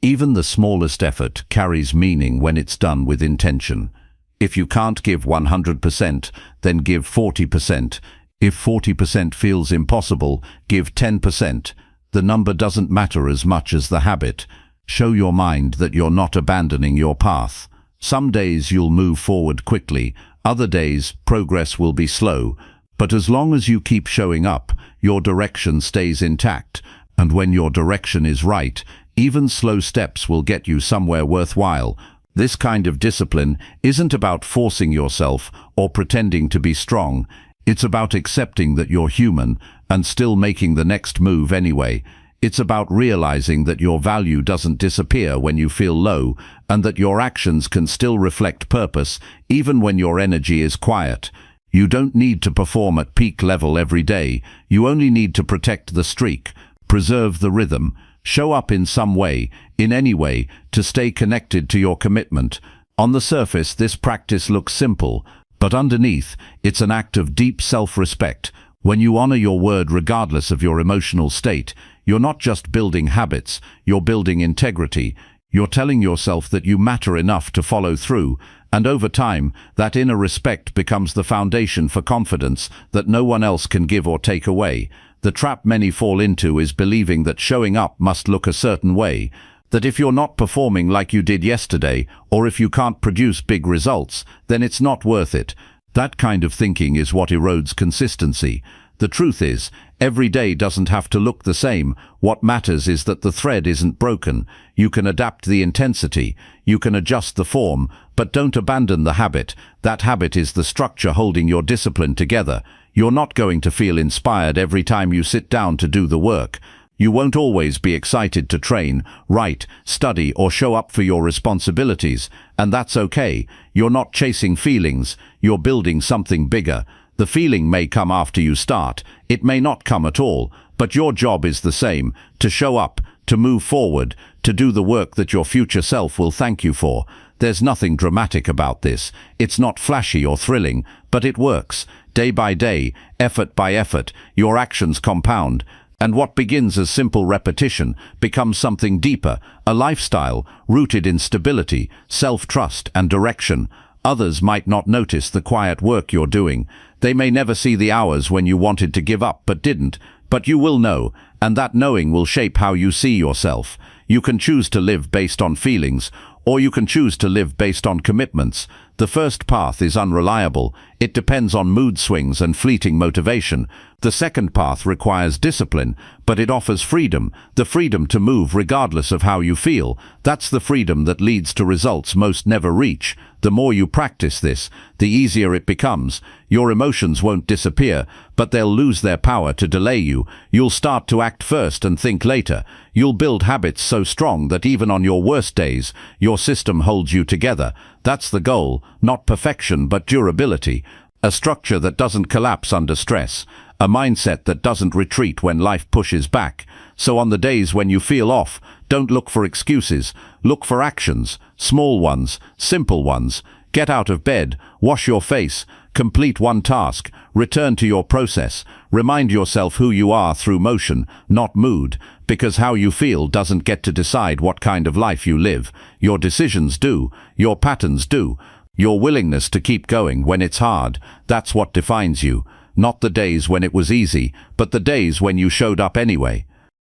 Even the smallest effort carries meaning when it's done with intention. If you can't give 100%, then give 40%. If 40% feels impossible, give 10%. The number doesn't matter as much as the habit. Show your mind that you're not abandoning your path. Some days you'll move forward quickly, other days progress will be slow. But as long as you keep showing up, your direction stays intact. And when your direction is right, even slow steps will get you somewhere worthwhile. This kind of discipline isn't about forcing yourself or pretending to be strong. It's about accepting that you're human and still making the next move anyway. It's about realizing that your value doesn't disappear when you feel low and that your actions can still reflect purpose even when your energy is quiet. You don't need to perform at peak level every day. You only need to protect the streak, preserve the rhythm, show up in some way, in any way, to stay connected to your commitment. On the surface, this practice looks simple, but underneath, it's an act of deep self-respect. When you honor your word regardless of your emotional state, you're not just building habits, you're building integrity. You're telling yourself that you matter enough to follow through, and over time, that inner respect becomes the foundation for confidence that no one else can give or take away. The trap many fall into is believing that showing up must look a certain way, that if you're not performing like you did yesterday, or if you can't produce big results, then it's not worth it. That kind of thinking is what erodes consistency. The truth is, every day doesn't have to look the same. What matters is that the thread isn't broken. You can adapt the intensity, you can adjust the form, but don't abandon the habit. That habit is the structure holding your discipline together. You're not going to feel inspired every time you sit down to do the work. You won't always be excited to train, write, study, or show up for your responsibilities, and that's okay. You're not chasing feelings, you're building something bigger. The feeling may come after you start, it may not come at all, but your job is the same, to show up, to move forward, to do the work that your future self will thank you for. There's nothing dramatic about this. It's not flashy or thrilling, but it works. Day by day, effort by effort, your actions compound. And what begins as simple repetition becomes something deeper, a lifestyle rooted in stability, self-trust, and direction. Others might not notice the quiet work you're doing. They may never see the hours when you wanted to give up but didn't. But you will know, and that knowing will shape how you see yourself. You can choose to live based on feelings, or you can choose to live based on commitments. The first path is unreliable. It depends on mood swings and fleeting motivation. The second path requires discipline, but it offers freedom, the freedom to move regardless of how you feel. That's the freedom that leads to results most never reach. The more you practice this, the easier it becomes. Your emotions won't disappear, but they'll lose their power to delay you. You'll start to act first and think later. You'll build habits so strong that even on your worst days, your system holds you together. That's the goal, not perfection but durability. A structure that doesn't collapse under stress. A mindset that doesn't retreat when life pushes back. So on the days when you feel off, don't look for excuses. Look for actions, small ones, simple ones. Get out of bed, wash your face, complete one task, return to your process. Remind yourself who you are through motion, not mood, because how you feel doesn't get to decide what kind of life you live. Your decisions do, your patterns do. Your willingness to keep going when it's hard, that's what defines you. Not the days when it was easy, but the days when you showed up anyway.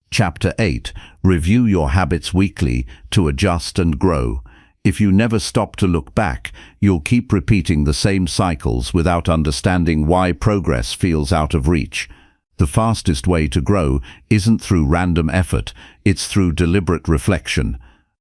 Chapter 8. Review your habits weekly to adjust and grow. If you never stop to look back, you'll keep repeating the same cycles without understanding why progress feels out of reach. The fastest way to grow isn't through random effort, it's through deliberate reflection.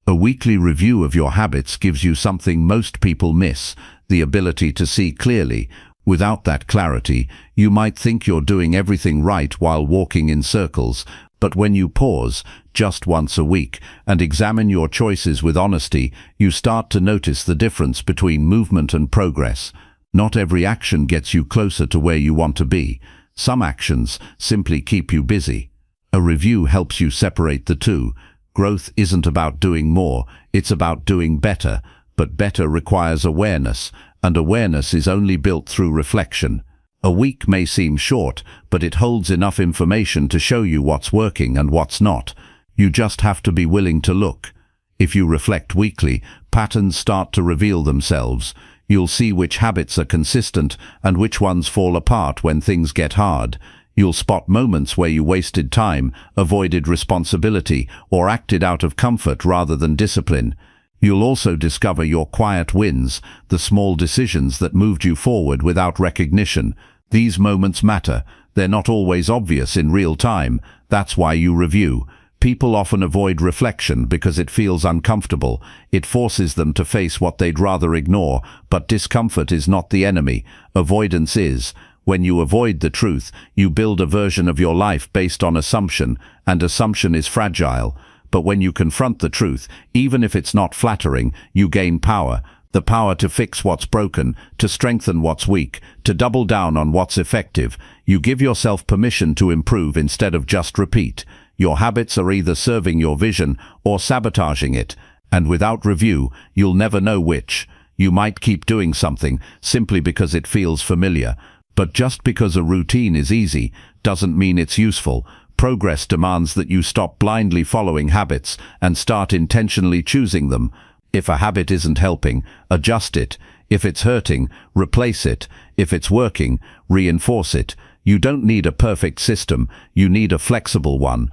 A weekly review of your habits gives you something most people miss, the ability to see clearly. Without that clarity, you might think you're doing everything right while walking in circles, but when you pause, just once a week, and examine your choices with honesty, you start to notice the difference between movement and progress. Not every action gets you closer to where you want to be. Some actions simply keep you busy. A review helps you separate the two. Growth isn't about doing more, it's about doing better, but better requires awareness, and awareness is only built through reflection. A week may seem short, but it holds enough information to show you what's working and what's not. You just have to be willing to look. If you reflect weekly, patterns start to reveal themselves. You'll see which habits are consistent and which ones fall apart when things get hard. You'll spot moments where you wasted time, avoided responsibility, or acted out of comfort rather than discipline. You'll also discover your quiet wins, the small decisions that moved you forward without recognition. These moments matter. They're not always obvious in real time. That's why you review. People often avoid reflection because it feels uncomfortable. It forces them to face what they'd rather ignore, but discomfort is not the enemy. Avoidance is. When you avoid the truth, you build a version of your life based on assumption, and assumption is fragile. But when you confront the truth, even if it's not flattering, you gain power. The power to fix what's broken, to strengthen what's weak, to double down on what's effective. You give yourself permission to improve instead of just repeat. Your habits are either serving your vision or sabotaging it, and without review, you'll never know which. You might keep doing something simply because it feels familiar. But just because a routine is easy doesn't mean it's useful. Progress demands that you stop blindly following habits and start intentionally choosing them. If a habit isn't helping, adjust it. If it's hurting, replace it. If it's working, reinforce it. You don't need a perfect system, you need a flexible one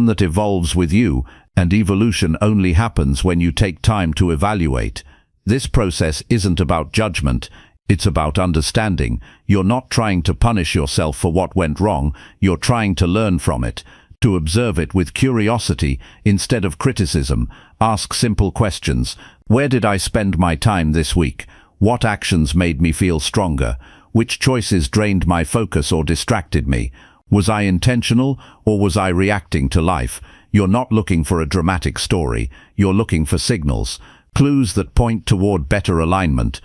that evolves with you, and evolution only happens when you take time to evaluate. This process isn't about judgment, it's about understanding. You're not trying to punish yourself for what went wrong, you're trying to learn from it. To observe it with curiosity instead of criticism. Ask simple questions. Where did I spend my time this week? What actions made me feel stronger? Which choices drained my focus or distracted me? Was I intentional or was I reacting to life? You're not looking for a dramatic story. You're looking for signals, clues that point toward better alignment.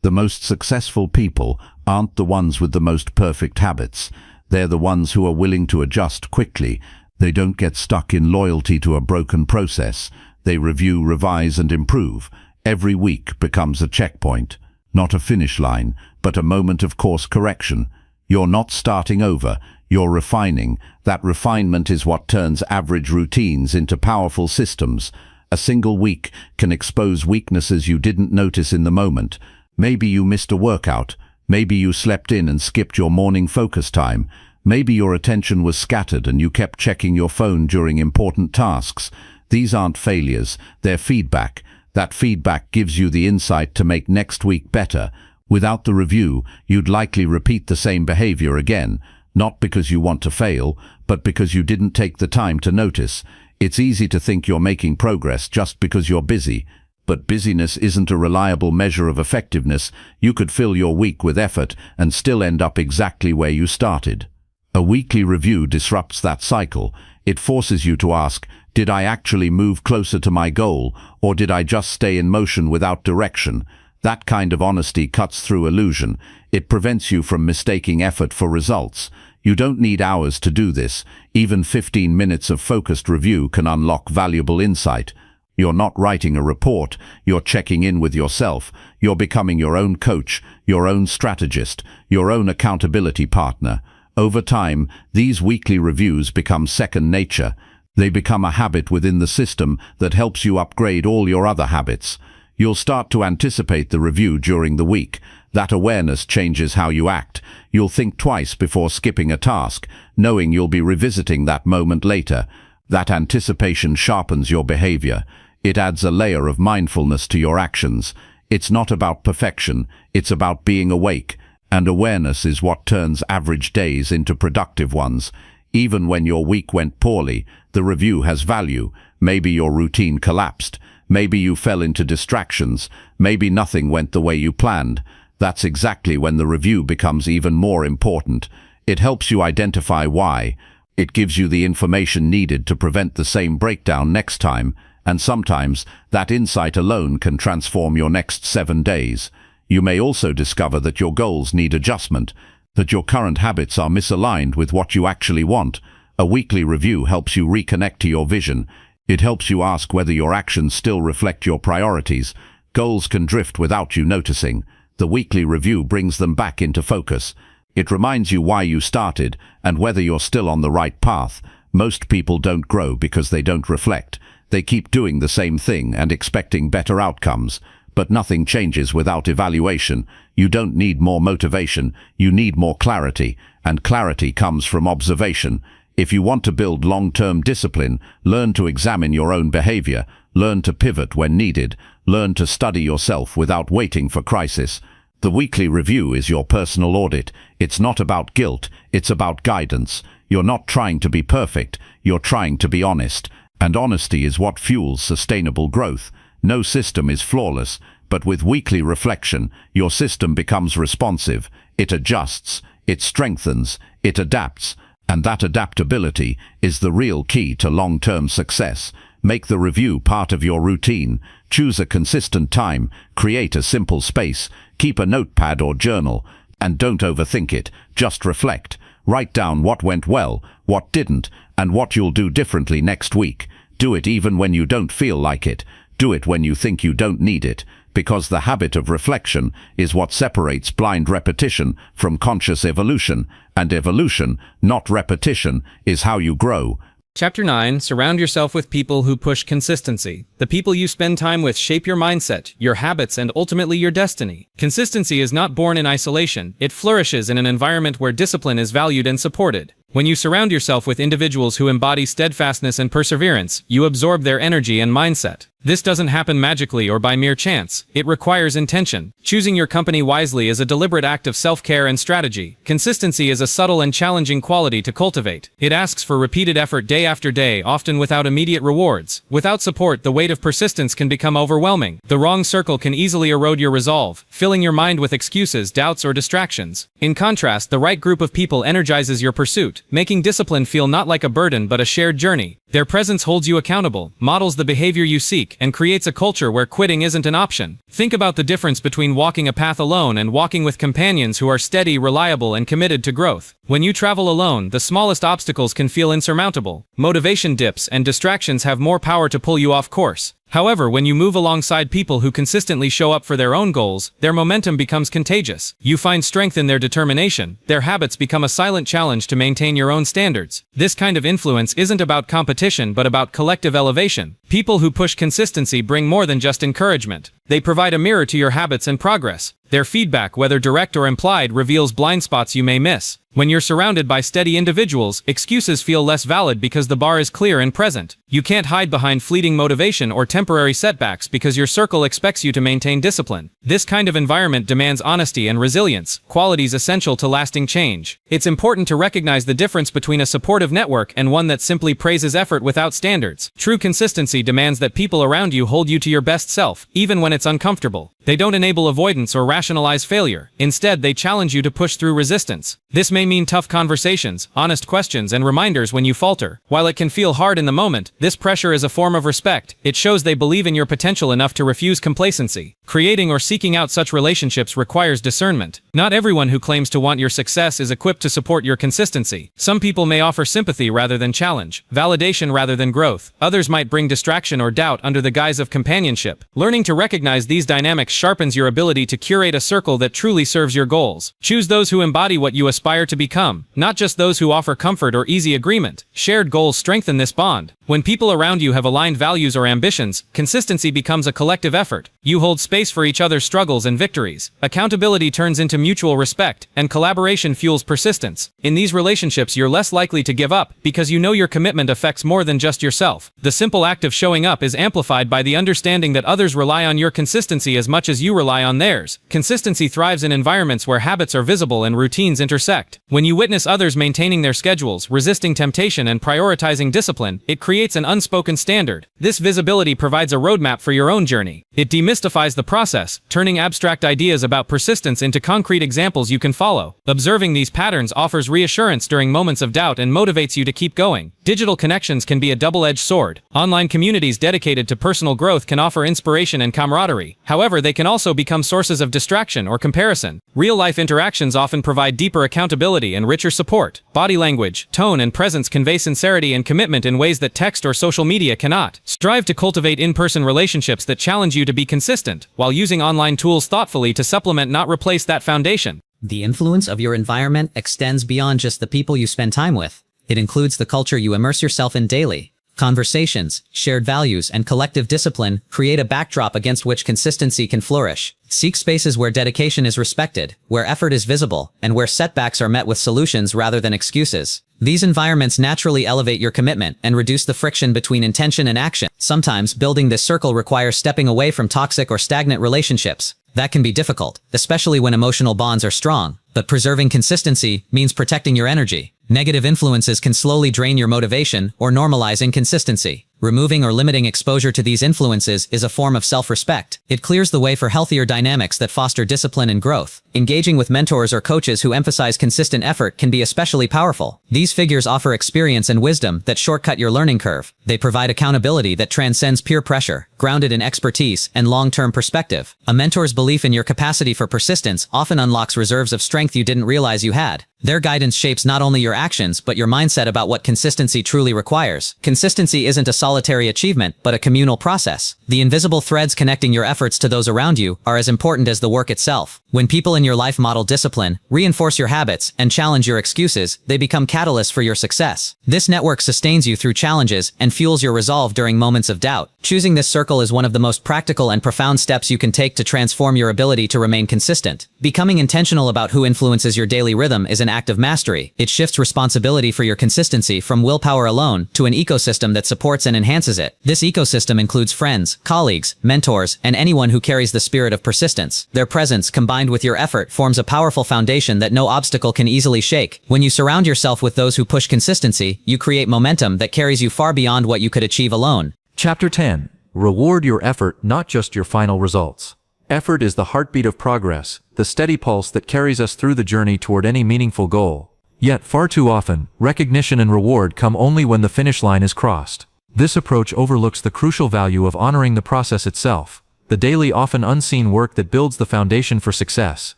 The most successful people aren't the ones with the most perfect habits. They're the ones who are willing to adjust quickly. They don't get stuck in loyalty to a broken process. They review, revise, and improve. Every week becomes a checkpoint. Not a finish line, but a moment of course correction. You're not starting over. You're refining. That refinement is what turns average routines into powerful systems. A single week can expose weaknesses you didn't notice in the moment. Maybe you missed a workout. Maybe you slept in and skipped your morning focus time. Maybe your attention was scattered and you kept checking your phone during important tasks. These aren't failures, they're feedback. That feedback gives you the insight to make next week better. Without the review, you'd likely repeat the same behavior again, not because you want to fail, but because you didn't take the time to notice. It's easy to think you're making progress just because you're busy. But busyness isn't a reliable measure of effectiveness. You could fill your week with effort and still end up exactly where you started. A weekly review disrupts that cycle. It forces you to ask, did I actually move closer to my goal, or did I just stay in motion without direction? That kind of honesty cuts through illusion. It prevents you from mistaking effort for results. You don't need hours to do this. Even 15 minutes of focused review can unlock valuable insight. You're not writing a report, you're checking in with yourself. You're becoming your own coach, your own strategist, your own accountability partner. Over time, these weekly reviews become second nature. They become a habit within the system that helps you upgrade all your other habits. You'll start to anticipate the review during the week. That awareness changes how you act. You'll think twice before skipping a task, knowing you'll be revisiting that moment later. That anticipation sharpens your behavior. It adds a layer of mindfulness to your actions. It's not about perfection, it's about being awake. And awareness is what turns average days into productive ones. Even when your week went poorly, the review has value. Maybe your routine collapsed. Maybe you fell into distractions. Maybe nothing went the way you planned. That's exactly when the review becomes even more important. It helps you identify why. It gives you the information needed to prevent the same breakdown next time. And sometimes, that insight alone can transform your next 7 days. You may also discover that your goals need adjustment, that your current habits are misaligned with what you actually want. A weekly review helps you reconnect to your vision. It helps you ask whether your actions still reflect your priorities. Goals can drift without you noticing. The weekly review brings them back into focus. It reminds you why you started and whether you're still on the right path. Most people don't grow because they don't reflect. They keep doing the same thing and expecting better outcomes. But nothing changes without evaluation. You don't need more motivation, you need more clarity, and clarity comes from observation. If you want to build long-term discipline, learn to examine your own behavior, learn to pivot when needed, learn to study yourself without waiting for crisis. The weekly review is your personal audit. It's not about guilt, it's about guidance. You're not trying to be perfect, you're trying to be honest. And honesty is what fuels sustainable growth. No system is flawless, but with weekly reflection, your system becomes responsive. It adjusts, it strengthens, it adapts, and that adaptability is the real key to long-term success. Make the review part of your routine. Choose a consistent time, create a simple space, keep a notepad or journal, and don't overthink it, just reflect. Write down what went well, what didn't, and what you'll do differently next week. Do it even when you don't feel like it. Do it when you think you don't need it, because the habit of reflection is what separates blind repetition from conscious evolution, and evolution, not repetition, is how you grow. Chapter 9. Surround yourself with people who push consistency. The people you spend time with shape your mindset, your habits, and ultimately your destiny. Consistency is not born in isolation. It flourishes in an environment where discipline is valued and supported. When you surround yourself with individuals who embody steadfastness and perseverance, you absorb their energy and mindset. This doesn't happen magically or by mere chance. It requires intention. Choosing your company wisely is a deliberate act of self-care and strategy. Consistency is a subtle and challenging quality to cultivate. It asks for repeated effort day after day, often without immediate rewards. Without support, the weight of persistence can become overwhelming. The wrong circle can easily erode your resolve, filling your mind with excuses, doubts, or distractions. In contrast, the right group of people energizes your pursuit, making discipline feel not like a burden but a shared journey. Their presence holds you accountable, models the behavior you seek, and creates a culture where quitting isn't an option. Think about the difference between walking a path alone and walking with companions who are steady, reliable, and committed to growth. When you travel alone, the smallest obstacles can feel insurmountable. Motivation dips and distractions have more power to pull you off course. However, when you move alongside people who consistently show up for their own goals, their momentum becomes contagious. You find strength in their determination. Their habits become a silent challenge to maintain your own standards. This kind of influence isn't about competition but about collective elevation. People who push consistency bring more than just encouragement. They provide a mirror to your habits and progress. Their feedback, whether direct or implied, reveals blind spots you may miss. When you're surrounded by steady individuals, excuses feel less valid because the bar is clear and present. You can't hide behind fleeting motivation or temporary setbacks because your circle expects you to maintain discipline. This kind of environment demands honesty and resilience, qualities essential to lasting change. It's important to recognize the difference between a supportive network and one that simply praises effort without standards. True consistency demands that people around you hold you to your best self, even when it's uncomfortable. They don't enable avoidance or rationalize failure. Instead, they challenge you to push through resistance. This may mean tough conversations, honest questions, and reminders when you falter. While it can feel hard in the moment, this pressure is a form of respect. It shows they believe in your potential enough to refuse complacency. Creating or seeking out such relationships requires discernment. Not everyone who claims to want your success is equipped to support your consistency. Some people may offer sympathy rather than challenge, validation rather than growth. Others might bring distraction or doubt under the guise of companionship. Learning to recognize these dynamics sharpens your ability to curate a circle that truly serves your goals. Choose those who embody what you aspire to become, not just those who offer comfort or easy agreement. Shared goals strengthen this bond. When people around you have aligned values or ambitions, consistency becomes a collective effort. You hold space for each other's struggles and victories. Accountability turns into mutual respect, and collaboration fuels persistence. In these relationships, you're less likely to give up because you know your commitment affects more than just yourself. The simple act of showing up is amplified by the understanding that others rely on your consistency as much as you rely on theirs. Consistency thrives in environments where habits are visible and routines intersect. When you witness others maintaining their schedules, resisting temptation, and prioritizing discipline, it creates an unspoken standard. This visibility provides a roadmap for your own journey. It demystifies the process, turning abstract ideas about persistence into concrete examples you can follow. Observing these patterns offers reassurance during moments of doubt and motivates you to keep going. Digital connections can be a double-edged sword. Online communities dedicated to personal growth can offer inspiration and camaraderie. However, they can also become sources of distraction or comparison. Real-life interactions often provide deeper accountability and richer support. Body language, tone, and presence convey sincerity and commitment in ways that text or social media cannot. Strive to cultivate in-person relationships that challenge you to be consistent, while using online tools thoughtfully to supplement, not replace, that foundation. The influence of your environment extends beyond just the people you spend time with. It includes the culture you immerse yourself in daily. Conversations, shared values, and collective discipline create a backdrop against which consistency can flourish. Seek spaces where dedication is respected, where effort is visible, and where setbacks are met with solutions rather than excuses. These environments naturally elevate your commitment and reduce the friction between intention and action. Sometimes, building this circle requires stepping away from toxic or stagnant relationships. That can be difficult, especially when emotional bonds are strong, but preserving consistency means protecting your energy. Negative influences can slowly drain your motivation or normalize inconsistency. Removing or limiting exposure to these influences is a form of self-respect. It clears the way for healthier dynamics that foster discipline and growth. Engaging with mentors or coaches who emphasize consistent effort can be especially powerful. These figures offer experience and wisdom that shortcut your learning curve. They provide accountability that transcends peer pressure, grounded in expertise and long-term perspective. A mentor's belief in your capacity for persistence often unlocks reserves of strength you didn't realize you had. Their guidance shapes not only your actions but your mindset about what consistency truly requires. Consistency isn't a solitary achievement, but a communal process. The invisible threads connecting your efforts to those around you are as important as the work itself. When people in your life model discipline, reinforce your habits, and challenge your excuses, they become catalysts for your success. This network sustains you through challenges and fuels your resolve during moments of doubt. Choosing this circle is one of the most practical and profound steps you can take to transform your ability to remain consistent. Becoming intentional about who influences your daily rhythm is an act of mastery. It shifts responsibility for your consistency from willpower alone to an ecosystem that supports and enhances it. This ecosystem includes friends, colleagues, mentors, and anyone who carries the spirit of persistence. Their presence, combined with your effort, forms a powerful foundation that no obstacle can easily shake. When you surround yourself with those who push consistency, you create momentum that carries you far beyond what you could achieve alone. Chapter 10. Reward your effort, not just your final results. Effort is the heartbeat of progress, the steady pulse that carries us through the journey toward any meaningful goal. Yet far too often, recognition and reward come only when the finish line is crossed. This approach overlooks the crucial value of honoring the process itself, the daily, often unseen work that builds the foundation for success.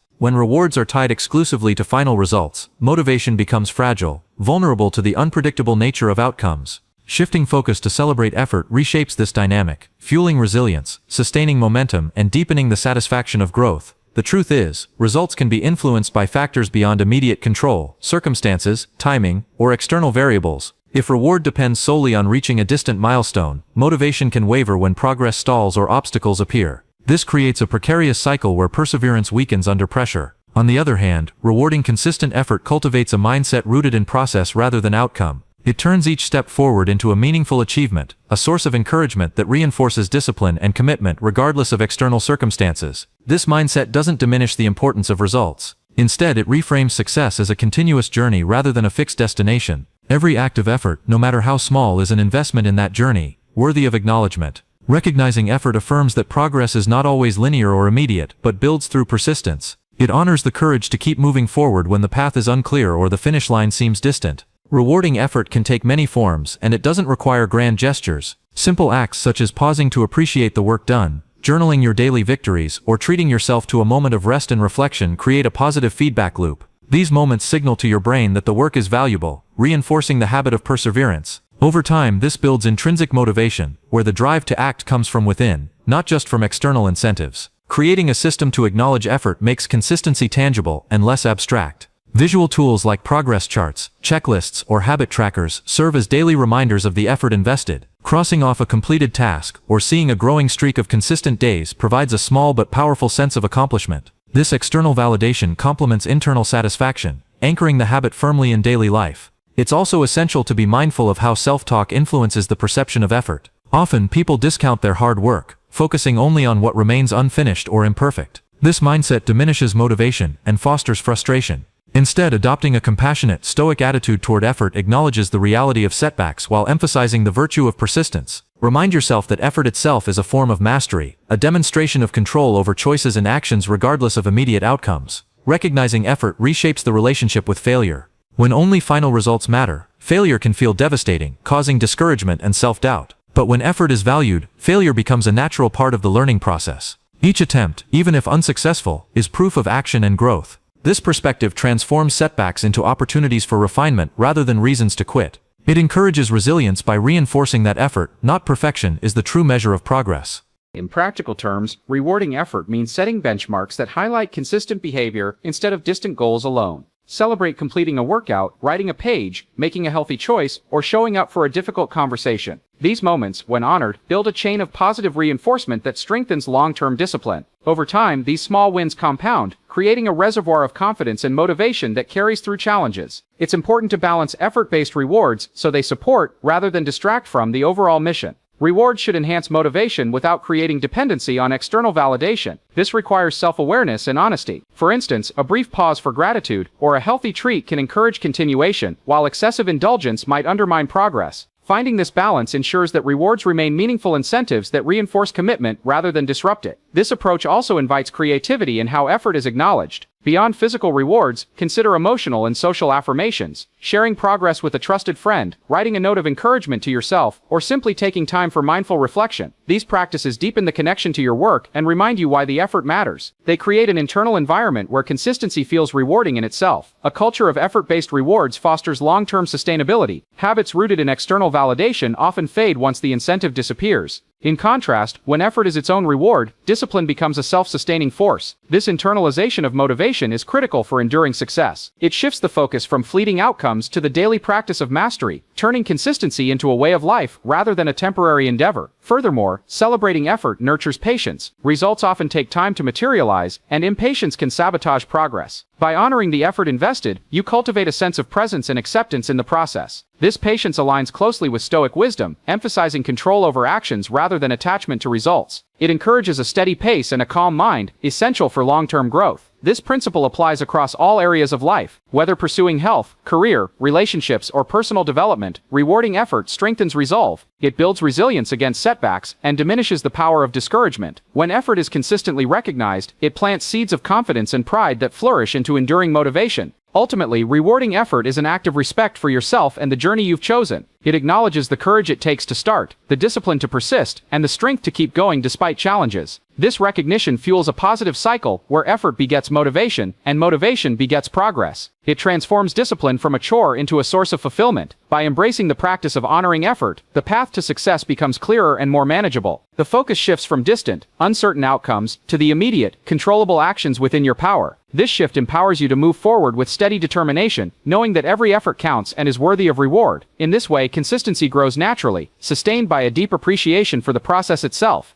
When rewards are tied exclusively to final results, motivation becomes fragile, vulnerable to the unpredictable nature of outcomes. Shifting focus to celebrate effort reshapes this dynamic, fueling resilience, sustaining momentum, and deepening the satisfaction of growth. The truth is, results can be influenced by factors beyond immediate control, circumstances, timing, or external variables. If reward depends solely on reaching a distant milestone, motivation can waver when progress stalls or obstacles appear. This creates a precarious cycle where perseverance weakens under pressure. On the other hand, rewarding consistent effort cultivates a mindset rooted in process rather than outcome. It turns each step forward into a meaningful achievement, a source of encouragement that reinforces discipline and commitment regardless of external circumstances. This mindset doesn't diminish the importance of results. Instead, it reframes success as a continuous journey rather than a fixed destination. Every act of effort, no matter how small, is an investment in that journey, worthy of acknowledgement. Recognizing effort affirms that progress is not always linear or immediate, but builds through persistence. It honors the courage to keep moving forward when the path is unclear or the finish line seems distant. Rewarding effort can take many forms, and it doesn't require grand gestures. Simple acts such as pausing to appreciate the work done, journaling your daily victories, or treating yourself to a moment of rest and reflection create a positive feedback loop. These moments signal to your brain that the work is valuable, reinforcing the habit of perseverance. Over time, this builds intrinsic motivation, where the drive to act comes from within, not just from external incentives. Creating a system to acknowledge effort makes consistency tangible and less abstract. Visual tools like progress charts, checklists, or habit trackers serve as daily reminders of the effort invested. Crossing off a completed task or seeing a growing streak of consistent days provides a small but powerful sense of accomplishment. This external validation complements internal satisfaction, anchoring the habit firmly in daily life. It's also essential to be mindful of how self-talk influences the perception of effort. Often, people discount their hard work, focusing only on what remains unfinished or imperfect. This mindset diminishes motivation and fosters frustration. Instead, adopting a compassionate, stoic attitude toward effort acknowledges the reality of setbacks while emphasizing the virtue of persistence. Remind yourself that effort itself is a form of mastery, a demonstration of control over choices and actions regardless of immediate outcomes. Recognizing effort reshapes the relationship with failure. When only final results matter, failure can feel devastating, causing discouragement and self-doubt. But when effort is valued, failure becomes a natural part of the learning process. Each attempt, even if unsuccessful, is proof of action and growth. This perspective transforms setbacks into opportunities for refinement rather than reasons to quit. It encourages resilience by reinforcing that effort, not perfection, is the true measure of progress. In practical terms, rewarding effort means setting benchmarks that highlight consistent behavior instead of distant goals alone. Celebrate completing a workout, writing a page, making a healthy choice, or showing up for a difficult conversation. These moments, when honored, build a chain of positive reinforcement that strengthens long-term discipline. Over time, these small wins compound, creating a reservoir of confidence and motivation that carries through challenges. It's important to balance effort-based rewards so they support, rather than distract from, the overall mission. Rewards should enhance motivation without creating dependency on external validation. This requires self-awareness and honesty. For instance, a brief pause for gratitude or a healthy treat can encourage continuation, while excessive indulgence might undermine progress. Finding this balance ensures that rewards remain meaningful incentives that reinforce commitment rather than disrupt it. This approach also invites creativity in how effort is acknowledged. Beyond physical rewards, consider emotional and social affirmations. Sharing progress with a trusted friend, writing a note of encouragement to yourself, or simply taking time for mindful reflection. These practices deepen the connection to your work and remind you why the effort matters. They create an internal environment where consistency feels rewarding in itself. A culture of effort-based rewards fosters long-term sustainability. Habits rooted in external validation often fade once the incentive disappears. In contrast, when effort is its own reward, discipline becomes a self-sustaining force. This internalization of motivation is critical for enduring success. It shifts the focus from fleeting outcomes to the daily practice of mastery, turning consistency into a way of life rather than a temporary endeavor. Furthermore, celebrating effort nurtures patience. Results often take time to materialize, and impatience can sabotage progress. By honoring the effort invested, you cultivate a sense of presence and acceptance in the process. This patience aligns closely with Stoic wisdom, emphasizing control over actions rather than attachment to results. It encourages a steady pace and a calm mind, essential for long-term growth. This principle applies across all areas of life. Whether pursuing health, career, relationships, or personal development, rewarding effort strengthens resolve. It builds resilience against setbacks and diminishes the power of discouragement. When effort is consistently recognized, it plants seeds of confidence and pride that flourish into enduring motivation. Ultimately, rewarding effort is an act of respect for yourself and the journey you've chosen. It acknowledges the courage it takes to start, the discipline to persist, and the strength to keep going despite challenges. This recognition fuels a positive cycle where effort begets motivation, and motivation begets progress. It transforms discipline from a chore into a source of fulfillment. By embracing the practice of honoring effort, the path to success becomes clearer and more manageable. The focus shifts from distant, uncertain outcomes to the immediate, controllable actions within your power. This shift empowers you to move forward with steady determination, knowing that every effort counts and is worthy of reward. In this way, consistency grows naturally, sustained by a deep appreciation for the process itself.